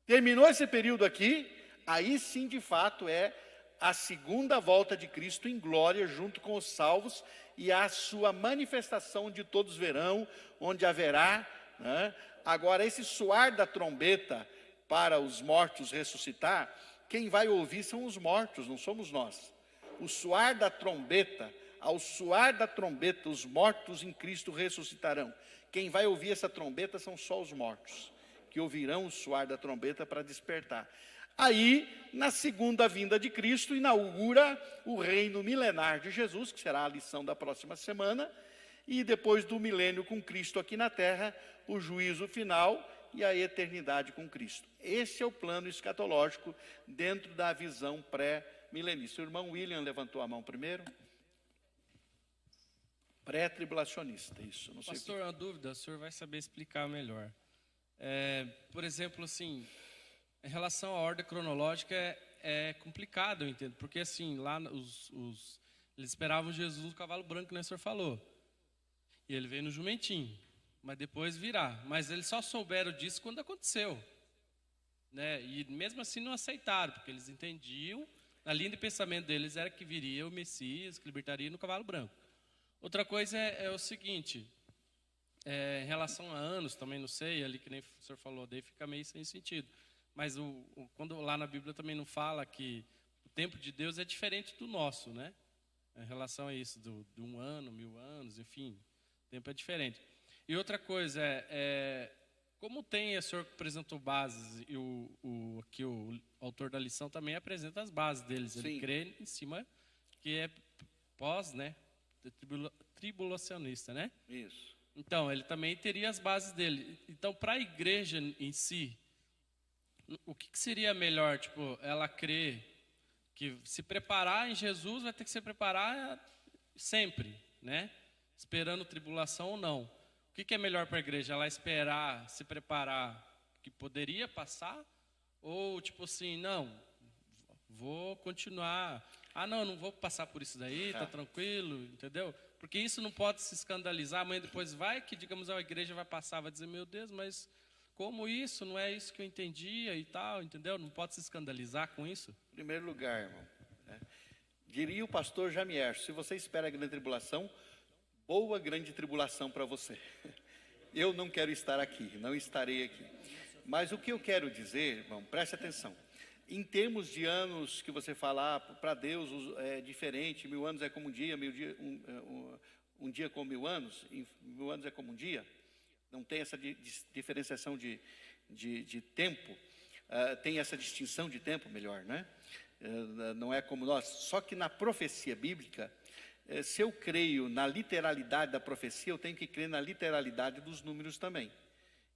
Speaker 1: Terminou esse período aqui, aí sim, de fato, é a segunda volta de Cristo em glória, junto com os salvos, e a sua manifestação de todos verão, onde haverá, né? Agora, esse soar da trombeta para os mortos ressuscitar, quem vai ouvir são os mortos, não somos nós. O soar da trombeta, ao soar da trombeta, os mortos em Cristo ressuscitarão. Quem vai ouvir essa trombeta são só os mortos, que ouvirão o soar da trombeta para despertar. Aí, na segunda vinda de Cristo, inaugura o reino milenar de Jesus, que será a lição da próxima semana, e depois do milênio com Cristo aqui na terra, o juízo final e a eternidade com Cristo. Esse é o plano escatológico dentro da visão pré-milenista. O irmão William levantou a mão primeiro. Pré-tribulacionista, isso. Não sei
Speaker 11: Pastor, uma dúvida, o senhor vai saber explicar melhor. Por exemplo, assim, em relação à ordem cronológica é complicado, eu entendo, porque assim, lá eles esperavam Jesus no cavalo branco, né, o senhor falou. E ele veio no jumentinho, mas depois virá. Mas eles só souberam disso quando aconteceu, né? E mesmo assim não aceitaram, porque eles entendiam, na linha de pensamento deles era que viria o Messias, que libertaria no cavalo branco. Outra coisa é o seguinte, em relação a anos, também não sei, ali que nem o senhor falou, daí fica meio sem sentido. Mas quando lá na Bíblia também não fala que o tempo de Deus é diferente do nosso, né? Em relação a isso, de 1 ano, 1000 anos, enfim, o tempo é diferente. E outra coisa como o senhor apresentou bases, e aqui o autor da lição também apresenta as bases deles. Ele
Speaker 1: Sim.
Speaker 11: crê em cima que é pós, né? Tribulacionista, né?
Speaker 1: Isso.
Speaker 11: Então, ele também teria as bases dele. Então, para a igreja em si, o que seria melhor? Tipo, ela crer que se preparar em Jesus vai ter que se preparar sempre, né? Esperando tribulação ou não. O que é melhor para a igreja? Ela esperar, se preparar, que poderia passar? Ou, tipo assim, não, vou continuar. Não vou passar por isso daí, tá tranquilo, entendeu? Porque isso não pode se escandalizar. Amanhã depois vai que, digamos, a igreja vai passar, vai dizer, meu Deus, mas como isso? Não é isso que eu entendia e tal, entendeu? Não pode se escandalizar com isso.
Speaker 1: Em primeiro lugar, irmão, diria o pastor Jamier, se você espera a grande tribulação, boa grande tribulação para você. Eu não quero estar aqui, não estarei aqui. Mas o que eu quero dizer, irmão, preste atenção. Em termos de anos que você fala, para Deus é diferente, 1000 anos é como um dia, um dia como 1000 anos, 1000 anos é como um dia, não tem essa diferenciação de tempo, tem essa distinção de tempo, melhor, né? Não é como nós. Só que na profecia bíblica, se eu creio na literalidade da profecia, eu tenho que crer na literalidade dos números também.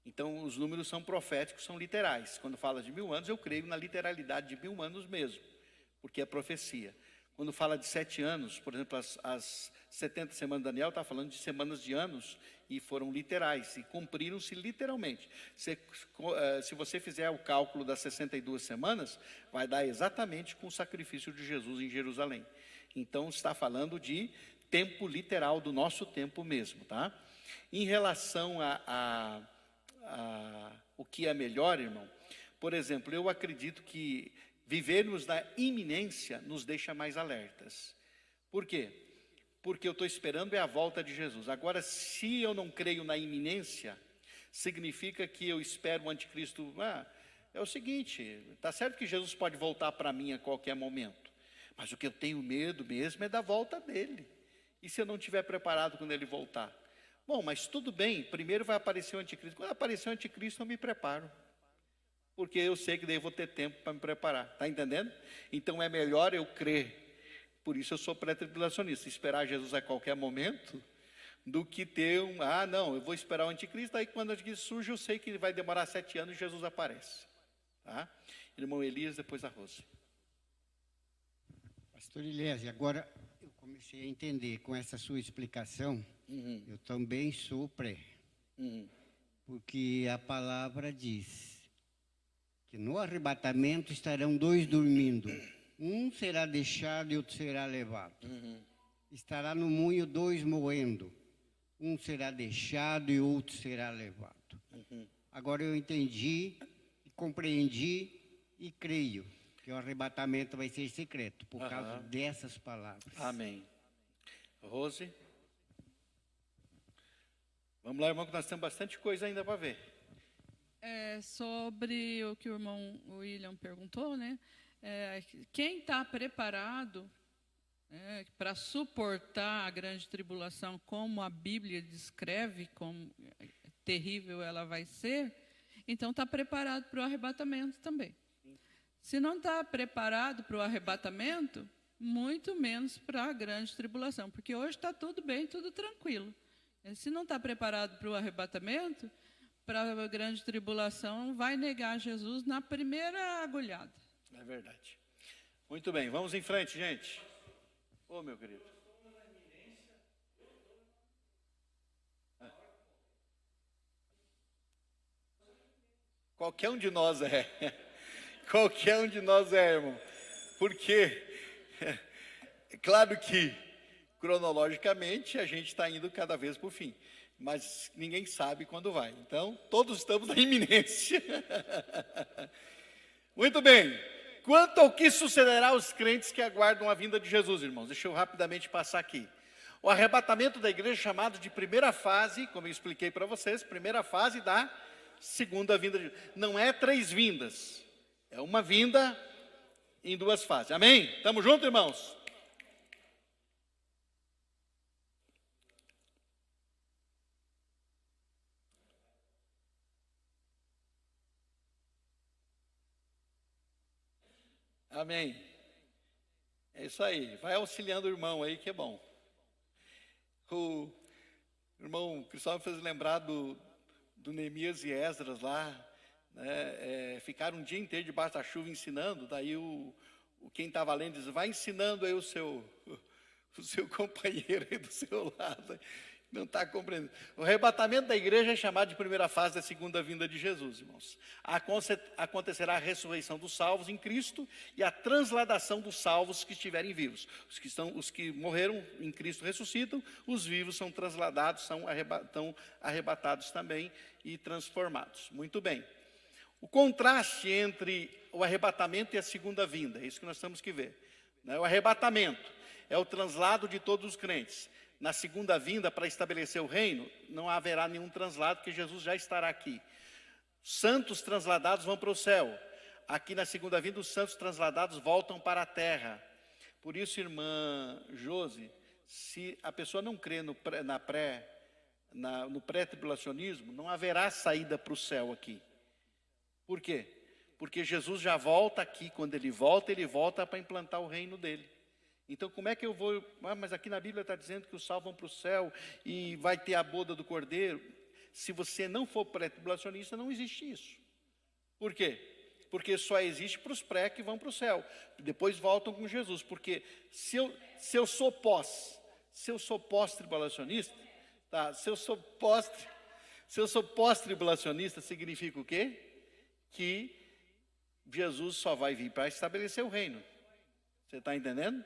Speaker 1: Então, os números são proféticos, são literais. Quando fala de 1000 anos, eu creio na literalidade de 1000 anos mesmo, porque é profecia. Quando fala de 7 anos, por exemplo, as 70 semanas de Daniel, está falando de semanas de anos, e foram literais, e cumpriram-se literalmente. Se você fizer o cálculo das 62 semanas, vai dar exatamente com o sacrifício de Jesus em Jerusalém. Então, está falando de tempo literal, do nosso tempo mesmo, tá? Em relação o que é melhor, irmão, por exemplo, eu acredito que vivermos na iminência nos deixa mais alertas. Por quê? Porque eu estou esperando a volta de Jesus. Agora, se eu não creio na iminência, significa que eu espero o anticristo. É o seguinte, está certo que Jesus pode voltar para mim a qualquer momento, mas o que eu tenho medo mesmo é da volta dele. E se eu não estiver preparado quando ele voltar? Bom, mas tudo bem, primeiro vai aparecer o anticristo. Quando aparecer o anticristo, eu me preparo. Porque eu sei que daí eu vou ter tempo para me preparar. Está entendendo? Então é melhor eu crer. Por isso eu sou pré-tribulacionista. Esperar Jesus a qualquer momento, do que ter não, eu vou esperar o anticristo. Aí quando o anticristo surge, eu sei que ele vai demorar 7 anos e Jesus aparece. Tá? Irmão Elias, depois a Rose.
Speaker 5: Pastor Elias, agora eu comecei a entender com essa sua explicação. Eu também sou pré. Porque a palavra diz que no arrebatamento estarão 2 dormindo. Um será deixado e outro será levado. Estará no moinho 2 moendo. Um será deixado e outro será levado. Agora eu entendi, compreendi e creio que o arrebatamento vai ser secreto, por causa dessas palavras.
Speaker 1: Amém. Rose? Vamos lá, irmão, que nós temos bastante coisa ainda para ver.
Speaker 6: Sobre o que o irmão William perguntou, né? Quem está preparado para suportar a grande tribulação, como a Bíblia descreve, como terrível ela vai ser, então está preparado para o arrebatamento também. Se não está preparado para o arrebatamento, muito menos para a grande tribulação, porque hoje está tudo bem, tudo tranquilo. Se não está preparado para o arrebatamento, para a grande tribulação, vai negar Jesus na primeira agulhada.
Speaker 1: É verdade. Muito bem, vamos em frente, gente. Ô, meu querido. Qualquer um de nós é. Qualquer um de nós é, irmão. Porque, é claro que, cronologicamente, a gente está indo cada vez para o fim. Mas ninguém sabe quando vai. Então, todos estamos na iminência. Muito bem. Quanto ao que sucederá aos crentes que aguardam a vinda de Jesus, irmãos? Deixa eu rapidamente passar aqui. O arrebatamento da igreja, chamado de primeira fase, como eu expliquei para vocês, primeira fase da segunda vinda de Jesus. Não é 3 vindas, é uma vinda em 2 fases. Amém? Estamos juntos, irmãos? Amém. É isso aí. Vai auxiliando o irmão aí, que é bom. O irmão Cristóvão fez lembrar do Neemias e Esdras lá, né? Ficaram um dia inteiro debaixo da chuva ensinando. Daí quem estava lendo diz: vai ensinando aí o seu companheiro aí do seu lado. Não está compreendendo. O arrebatamento da igreja é chamado de primeira fase da segunda vinda de Jesus, irmãos. Acontecerá a ressurreição dos salvos em Cristo e a transladação dos salvos que estiverem vivos. Os que morreram em Cristo ressuscitam, os vivos são transladados, são arrebatados também e transformados. Muito bem. O contraste entre o arrebatamento e a segunda vinda, é isso que nós temos que ver. O arrebatamento é o translado de todos os crentes. Na segunda vinda, para estabelecer o reino, não haverá nenhum translado, porque Jesus já estará aqui. Santos transladados vão para o céu. Aqui na segunda vinda, os santos transladados voltam para a terra. Por isso, irmã Josi, se a pessoa não crê no pré-tribulacionismo, não haverá saída para o céu aqui. Por quê? Porque Jesus já volta aqui. Quando ele volta para implantar o reino dele. Então, como é que eu vou... mas aqui na Bíblia está dizendo que os salvos vão para o céu e vai ter a boda do Cordeiro. Se você não for pré-tribulacionista, não existe isso. Por quê? Porque só existe para os pré que vão para o céu. Depois voltam com Jesus. Porque se eu sou pós-tribulacionista, tá? Se eu sou pós-tribulacionista, significa o quê? Que Jesus só vai vir para estabelecer o reino. Você está entendendo?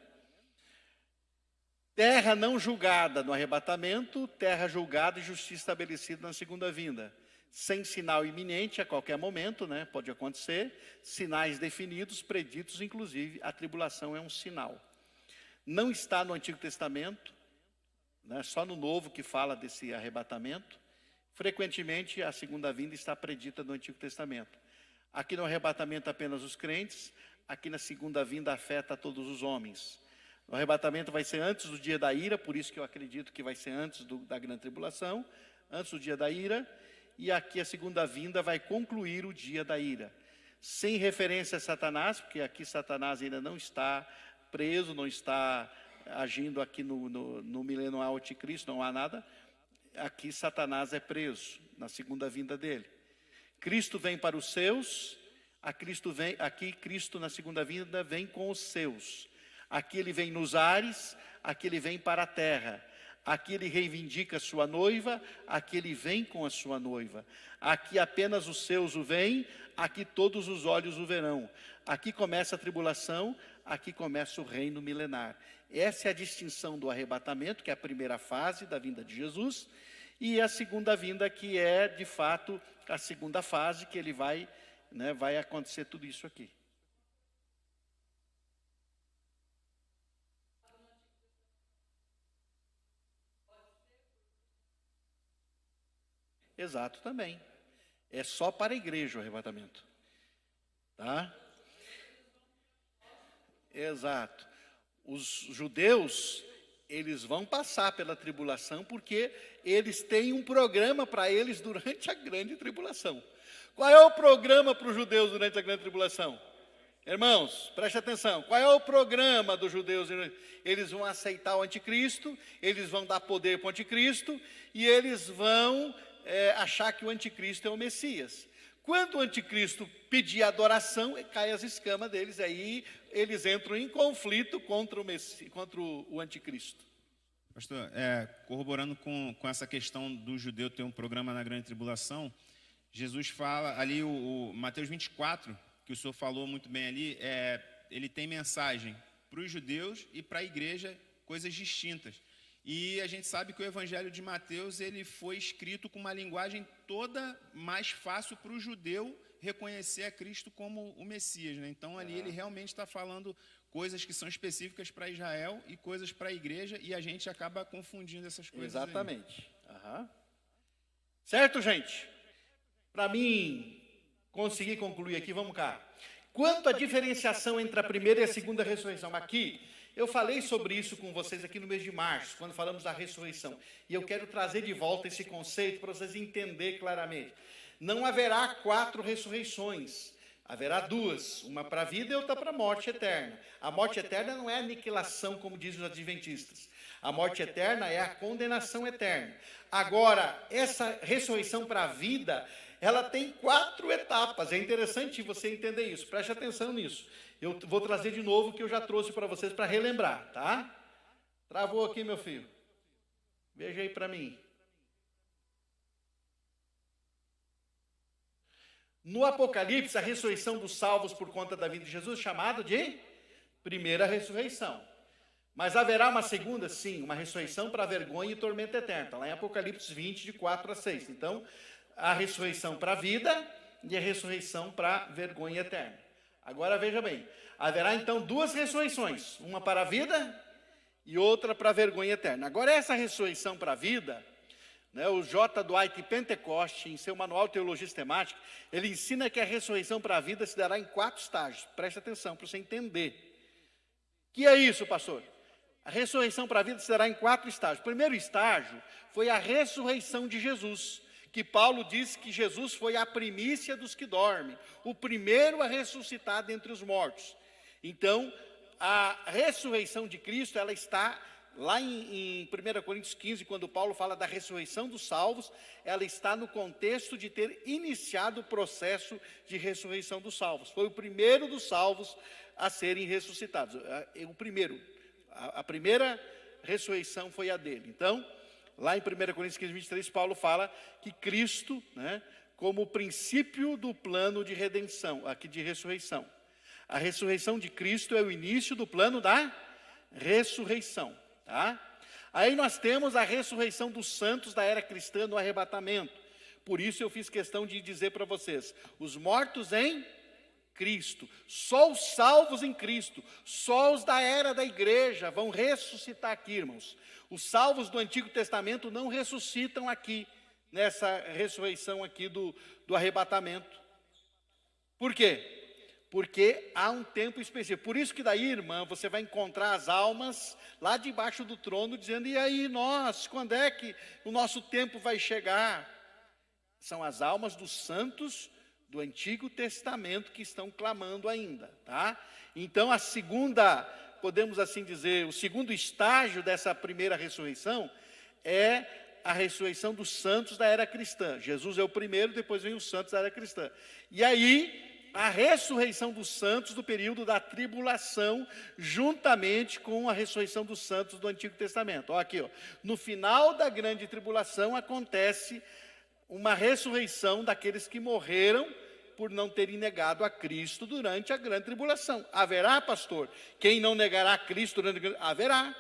Speaker 1: Terra não julgada no arrebatamento, terra julgada e justiça estabelecida na segunda vinda. Sem sinal iminente a qualquer momento, né? Pode acontecer. Sinais definidos, preditos, inclusive, a tribulação é um sinal. Não está no Antigo Testamento, né? Só no Novo que fala desse arrebatamento. Frequentemente a segunda vinda está predita no Antigo Testamento. Aqui no arrebatamento apenas os crentes, aqui na segunda vinda afeta a todos os homens. O arrebatamento vai ser antes do dia da ira, por isso que eu acredito que vai ser antes da grande tribulação, antes do dia da ira, e aqui a segunda vinda vai concluir o dia da ira. Sem referência a Satanás, porque aqui Satanás ainda não está preso, não está agindo aqui no milênio anticristo, não há nada. Aqui Satanás é preso, na segunda vinda dele. Cristo vem para os seus, aqui Cristo na segunda vinda vem com os seus. Aqui ele vem nos ares, aqui ele vem para a terra. Aqui ele reivindica a sua noiva, aqui ele vem com a sua noiva. Aqui apenas os seus o veem, aqui todos os olhos o verão. Aqui começa a tribulação, aqui começa o reino milenar. Essa é a distinção do arrebatamento, que é a primeira fase da vinda de Jesus, e a segunda vinda, que é, de fato, a segunda fase, que ele vai acontecer tudo isso aqui. Exato, também. É só para a igreja o arrebatamento. Tá? Exato. Os judeus, eles vão passar pela tribulação porque eles têm um programa para eles durante a grande tribulação. Qual é o programa para os judeus durante a grande tribulação? Irmãos, preste atenção. Qual é o programa dos judeus? Eles vão aceitar o anticristo, eles vão dar poder para o anticristo e eles vão achar que o anticristo é o Messias. Quando o anticristo pedir adoração, cai as escamas deles, aí eles entram em conflito contra o anticristo.
Speaker 8: Pastor, corroborando com essa questão do judeu ter um programa na grande tribulação, Jesus fala ali, o Mateus 24, que o senhor falou muito bem ali, ele tem mensagem para os judeus e para a igreja, coisas distintas. E a gente sabe que o Evangelho de Mateus ele foi escrito com uma linguagem toda mais fácil para o judeu reconhecer a Cristo como o Messias, né? Então ali ele realmente está falando coisas que são específicas para Israel e coisas para a igreja, e a gente acaba confundindo essas coisas.
Speaker 1: Exatamente. Certo, gente? Para mim conseguir concluir aqui, vamos cá. Quanto à diferenciação entre a primeira e a segunda ressurreição, aqui eu falei sobre isso com vocês aqui no mês de março, quando falamos da ressurreição, e eu quero trazer de volta esse conceito para vocês entenderem claramente. Não haverá 4 ressurreições, haverá 2, uma para a vida e outra para a morte eterna. A morte eterna não é aniquilação, como dizem os adventistas. A morte eterna é a condenação eterna. Agora, essa ressurreição para a vida, ela tem 4 etapas. É interessante você entender isso, preste atenção nisso. Eu vou trazer de novo o que eu já trouxe para vocês para relembrar, tá? Travou aqui, meu filho. Veja aí para mim. No Apocalipse, a ressurreição dos salvos por conta da vida de Jesus é chamada de primeira ressurreição. Mas haverá uma segunda? Sim, uma ressurreição para vergonha e tormento eterno. Está lá em Apocalipse 20, de 4 a 6. Então, a ressurreição para a vida e a ressurreição para vergonha eterna. Agora veja bem, haverá então 2 ressurreições, uma para a vida e outra para a vergonha eterna. Agora essa ressurreição para a vida, né, o J. Dwight Pentecoste, em seu manual Teologia Sistemática, ele ensina que a ressurreição para a vida se dará em 4 estágios. Preste atenção para você entender. Que é isso, pastor? A ressurreição para a vida se dará em 4 estágios. O primeiro estágio foi a ressurreição de Jesus, que Paulo diz que Jesus foi a primícia dos que dormem, o primeiro a ressuscitar dentre os mortos. Então, a ressurreição de Cristo, ela está lá em 1 Coríntios 15, quando Paulo fala da ressurreição dos salvos, ela está no contexto de ter iniciado o processo de ressurreição dos salvos. Foi o primeiro dos salvos a serem ressuscitados. A primeira ressurreição foi a dele. Então, lá em 1 Coríntios 15, 23, Paulo fala que Cristo, né, como o princípio do plano de redenção, aqui de ressurreição. A ressurreição de Cristo é o início do plano da ressurreição. Tá? Aí nós temos a ressurreição dos santos da era cristã no arrebatamento. Por isso eu fiz questão de dizer para vocês, os mortos em Cristo, só os salvos em Cristo, só os da era da igreja vão ressuscitar aqui, irmãos. Os salvos do Antigo Testamento não ressuscitam aqui, nessa ressurreição aqui do arrebatamento. Por quê? Porque há um tempo específico. Por isso que daí, irmã, você vai encontrar as almas lá debaixo do trono, dizendo, e aí nós, quando é que o nosso tempo vai chegar? São as almas dos santos do Antigo Testamento que estão clamando ainda, tá? Então a segunda, podemos assim dizer, o segundo estágio dessa primeira ressurreição é a ressurreição dos santos da era cristã. Jesus é o primeiro, depois vem os santos da era cristã. E aí, a ressurreição dos santos do período da tribulação, juntamente com a ressurreição dos santos do Antigo Testamento. Ó, aqui, ó, no final da grande tribulação acontece uma ressurreição daqueles que morreram por não terem negado a Cristo durante a grande tribulação. Haverá, pastor, quem não negará a Cristo durante a grande tribulação? Haverá.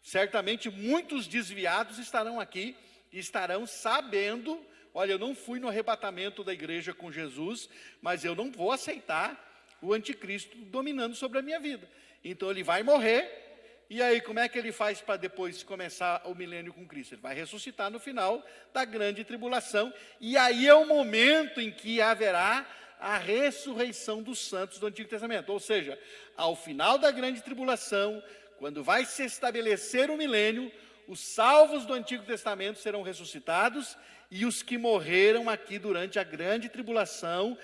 Speaker 1: Certamente muitos desviados estarão aqui e estarão sabendo, olha, eu não fui no arrebatamento da igreja com Jesus, mas eu não vou aceitar o anticristo dominando sobre a minha vida. Então ele vai morrer, e aí como é que ele faz para depois começar o milênio com Cristo? Ele vai ressuscitar no final da grande tribulação, e aí é o momento em que haverá a ressurreição dos santos do Antigo Testamento. Ou seja, ao final da grande tribulação, quando vai se estabelecer o milênio, os salvos do Antigo Testamento serão ressuscitados, e os que morreram aqui durante a grande tribulação,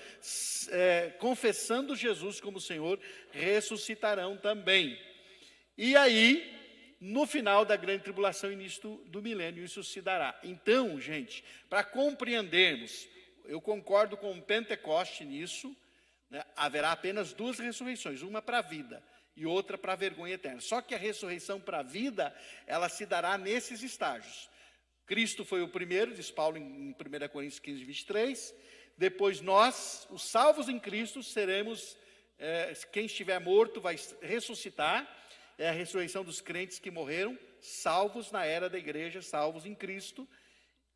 Speaker 1: confessando Jesus como Senhor, ressuscitarão também. E aí, no final da grande tribulação, início do milênio, isso se dará. Então, gente, para compreendermos, eu concordo com o Pentecoste nisso, né, haverá apenas 2 ressurreições, uma para a vida e outra para a vergonha eterna. Só que a ressurreição para a vida, ela se dará nesses estágios. Cristo foi o primeiro, diz Paulo em 1 Coríntios 15, 23. Depois nós, os salvos em Cristo, seremos, quem estiver morto vai ressuscitar, é a ressurreição dos crentes que morreram, salvos na era da igreja, salvos em Cristo.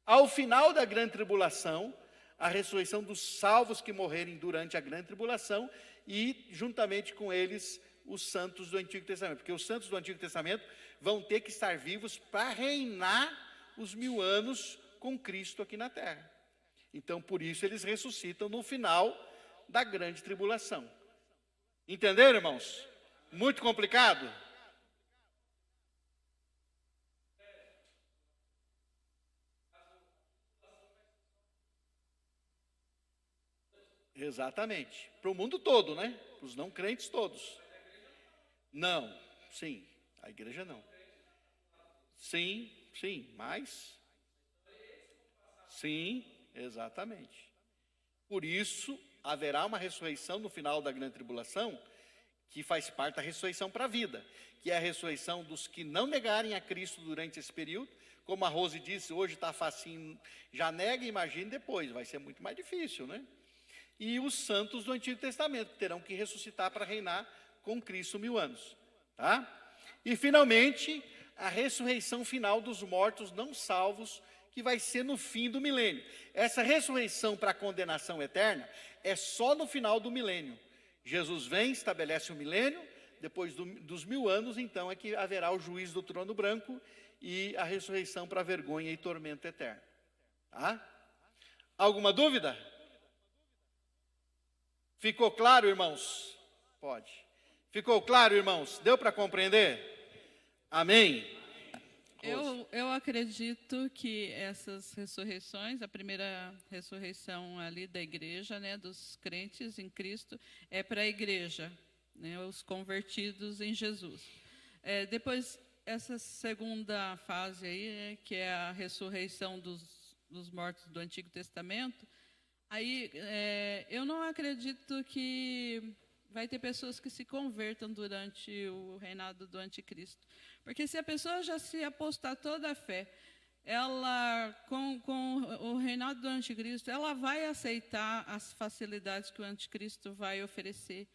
Speaker 1: Ao final da grande tribulação, a ressurreição dos salvos que morrerem durante a grande tribulação e, juntamente com eles, os santos do Antigo Testamento. Porque os santos do Antigo Testamento vão ter que estar vivos para reinar os 1000 anos com Cristo aqui na terra. Então, por isso, eles ressuscitam no final da grande tribulação. Entenderam, irmãos? Muito complicado? Exatamente. Para o mundo todo, né? Para os não crentes todos. Não, sim. A igreja não. Sim, mas... Sim, exatamente. Por isso, haverá uma ressurreição no final da grande tribulação, que faz parte da ressurreição para a vida, que é a ressurreição dos que não negarem a Cristo durante esse período. Como a Rose disse, hoje está facinho, já nega, imagine depois, vai ser muito mais difícil, né? E os santos do Antigo Testamento, que terão que ressuscitar para reinar com Cristo 1000 anos. Tá? E, finalmente, a ressurreição final dos mortos não salvos, que vai ser no fim do milênio. Essa ressurreição para a condenação eterna é só no final do milênio. Jesus vem, estabelece o milênio, depois dos 1000 anos, então, é que haverá o juízo do trono branco e a ressurreição para a vergonha e tormento eterno. Tá? Alguma dúvida? Ficou claro, irmãos? Pode. Ficou claro, irmãos? Deu para compreender? Amém?
Speaker 6: Eu acredito que essas ressurreições, a primeira ressurreição ali da igreja, né, dos crentes em Cristo, é para a igreja, né, os convertidos em Jesus. Depois, essa segunda fase aí, né, que é a ressurreição dos mortos do Antigo Testamento, aí eu não acredito que vai ter pessoas que se convertam durante o reinado do anticristo. Porque se a pessoa já se apostatou da fé, ela, com o reinado do anticristo, ela vai aceitar as facilidades que o anticristo vai oferecer.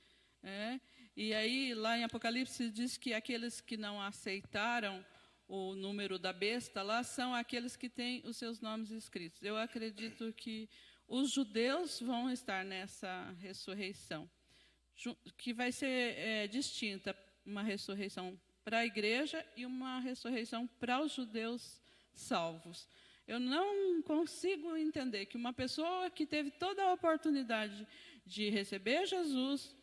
Speaker 6: Né? E aí, lá em Apocalipse, diz que aqueles que não aceitaram o número da besta, lá são aqueles que têm os seus nomes escritos. Eu acredito que os judeus vão estar nessa ressurreição, que vai ser distinta, uma ressurreição para a igreja e uma ressurreição para os judeus salvos. Eu não consigo entender que uma pessoa que teve toda a oportunidade de receber Jesus,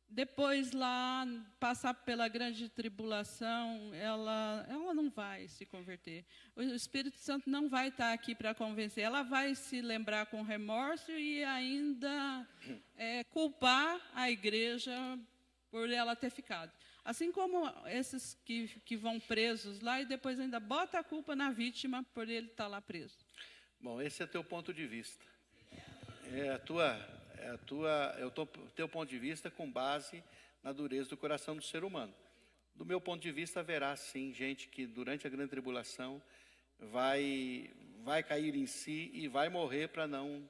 Speaker 6: depois lá passar pela grande tribulação, ela não vai se converter. O Espírito Santo não vai estar aqui para convencer. Ela vai se lembrar com remorso e ainda culpar a igreja por ela ter ficado. Assim como esses que vão presos lá e depois ainda bota a culpa na vítima por ele estar lá preso.
Speaker 1: Bom, esse é teu ponto de vista. É o teu ponto de vista com base na dureza do coração do ser humano. Do meu ponto de vista, haverá sim gente que durante a grande tribulação vai cair em si e vai morrer para não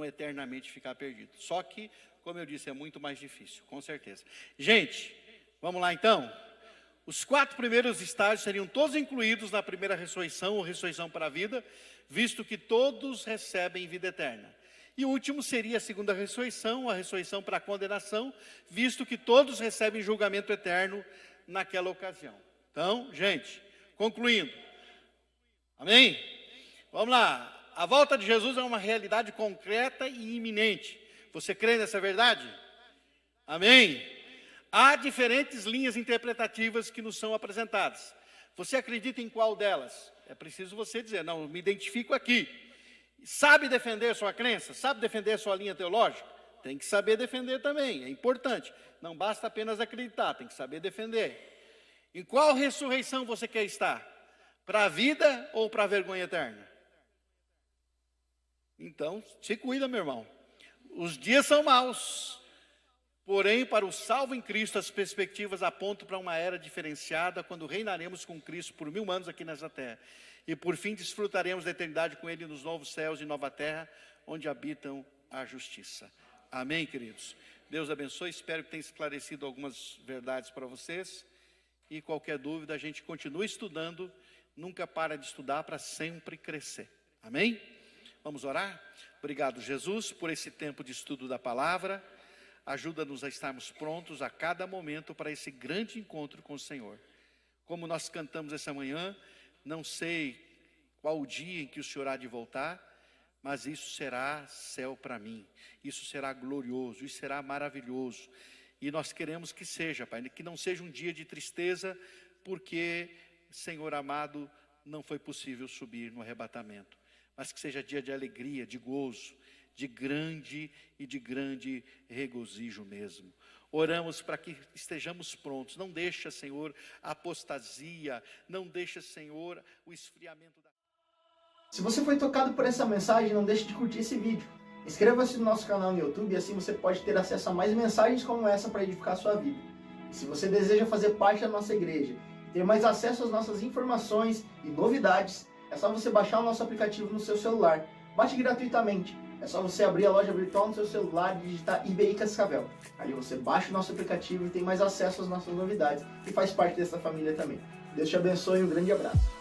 Speaker 1: eternamente ficar perdido. Só que, como eu disse, é muito mais difícil, com certeza. Gente, vamos lá então? Os 4 primeiros estágios seriam todos incluídos na primeira ressurreição ou ressurreição para a vida, visto que todos recebem vida eterna. E o último seria a segunda ressurreição, a ressurreição para a condenação, visto que todos recebem julgamento eterno naquela ocasião. Então, gente, concluindo. Amém? Vamos lá. A volta de Jesus é uma realidade concreta e iminente. Você crê nessa verdade? Amém? Há diferentes linhas interpretativas que nos são apresentadas. Você acredita em qual delas? É preciso você dizer, não, eu me identifico aqui. Sabe defender sua crença? Sabe defender sua linha teológica? Tem que saber defender também, é importante. Não basta apenas acreditar, tem que saber defender. Em qual ressurreição você quer estar? Para a vida ou para a vergonha eterna? Então, se cuida, meu irmão. Os dias são maus. Porém, para o salvo em Cristo, as perspectivas apontam para uma era diferenciada, quando reinaremos com Cristo por 1000 anos aqui nessa terra. E por fim desfrutaremos da eternidade com Ele nos novos céus e nova terra, onde habitam a justiça. Amém, queridos? Deus abençoe, espero que tenha esclarecido algumas verdades para vocês. E qualquer dúvida, a gente continua estudando, nunca para de estudar para sempre crescer. Amém? Vamos orar? Obrigado, Jesus, por esse tempo de estudo da palavra. Ajuda-nos a estarmos prontos a cada momento para esse grande encontro com o Senhor. Como nós cantamos essa manhã, não sei qual o dia em que o Senhor há de voltar, mas isso será céu para mim, isso será glorioso, isso será maravilhoso. E nós queremos que seja, Pai, que não seja um dia de tristeza, porque, Senhor amado, não foi possível subir no arrebatamento, mas que seja dia de alegria, de gozo, de grande regozijo mesmo. Oramos para que estejamos prontos. Não deixa, Senhor, a apostasia, não deixa, Senhor, o esfriamento da...
Speaker 12: Se você foi tocado por essa mensagem, não deixe de curtir esse vídeo. Inscreva-se no nosso canal no YouTube e assim você pode ter acesso a mais mensagens como essa para edificar a sua vida. E se você deseja fazer parte da nossa igreja, ter mais acesso às nossas informações e novidades, é só você baixar o nosso aplicativo no seu celular. Baixe gratuitamente. É só você abrir a loja virtual no seu celular e digitar IBI Cascavel. Aí você baixa o nosso aplicativo e tem mais acesso às nossas novidades e faz parte dessa família também. Deus te abençoe e um grande abraço.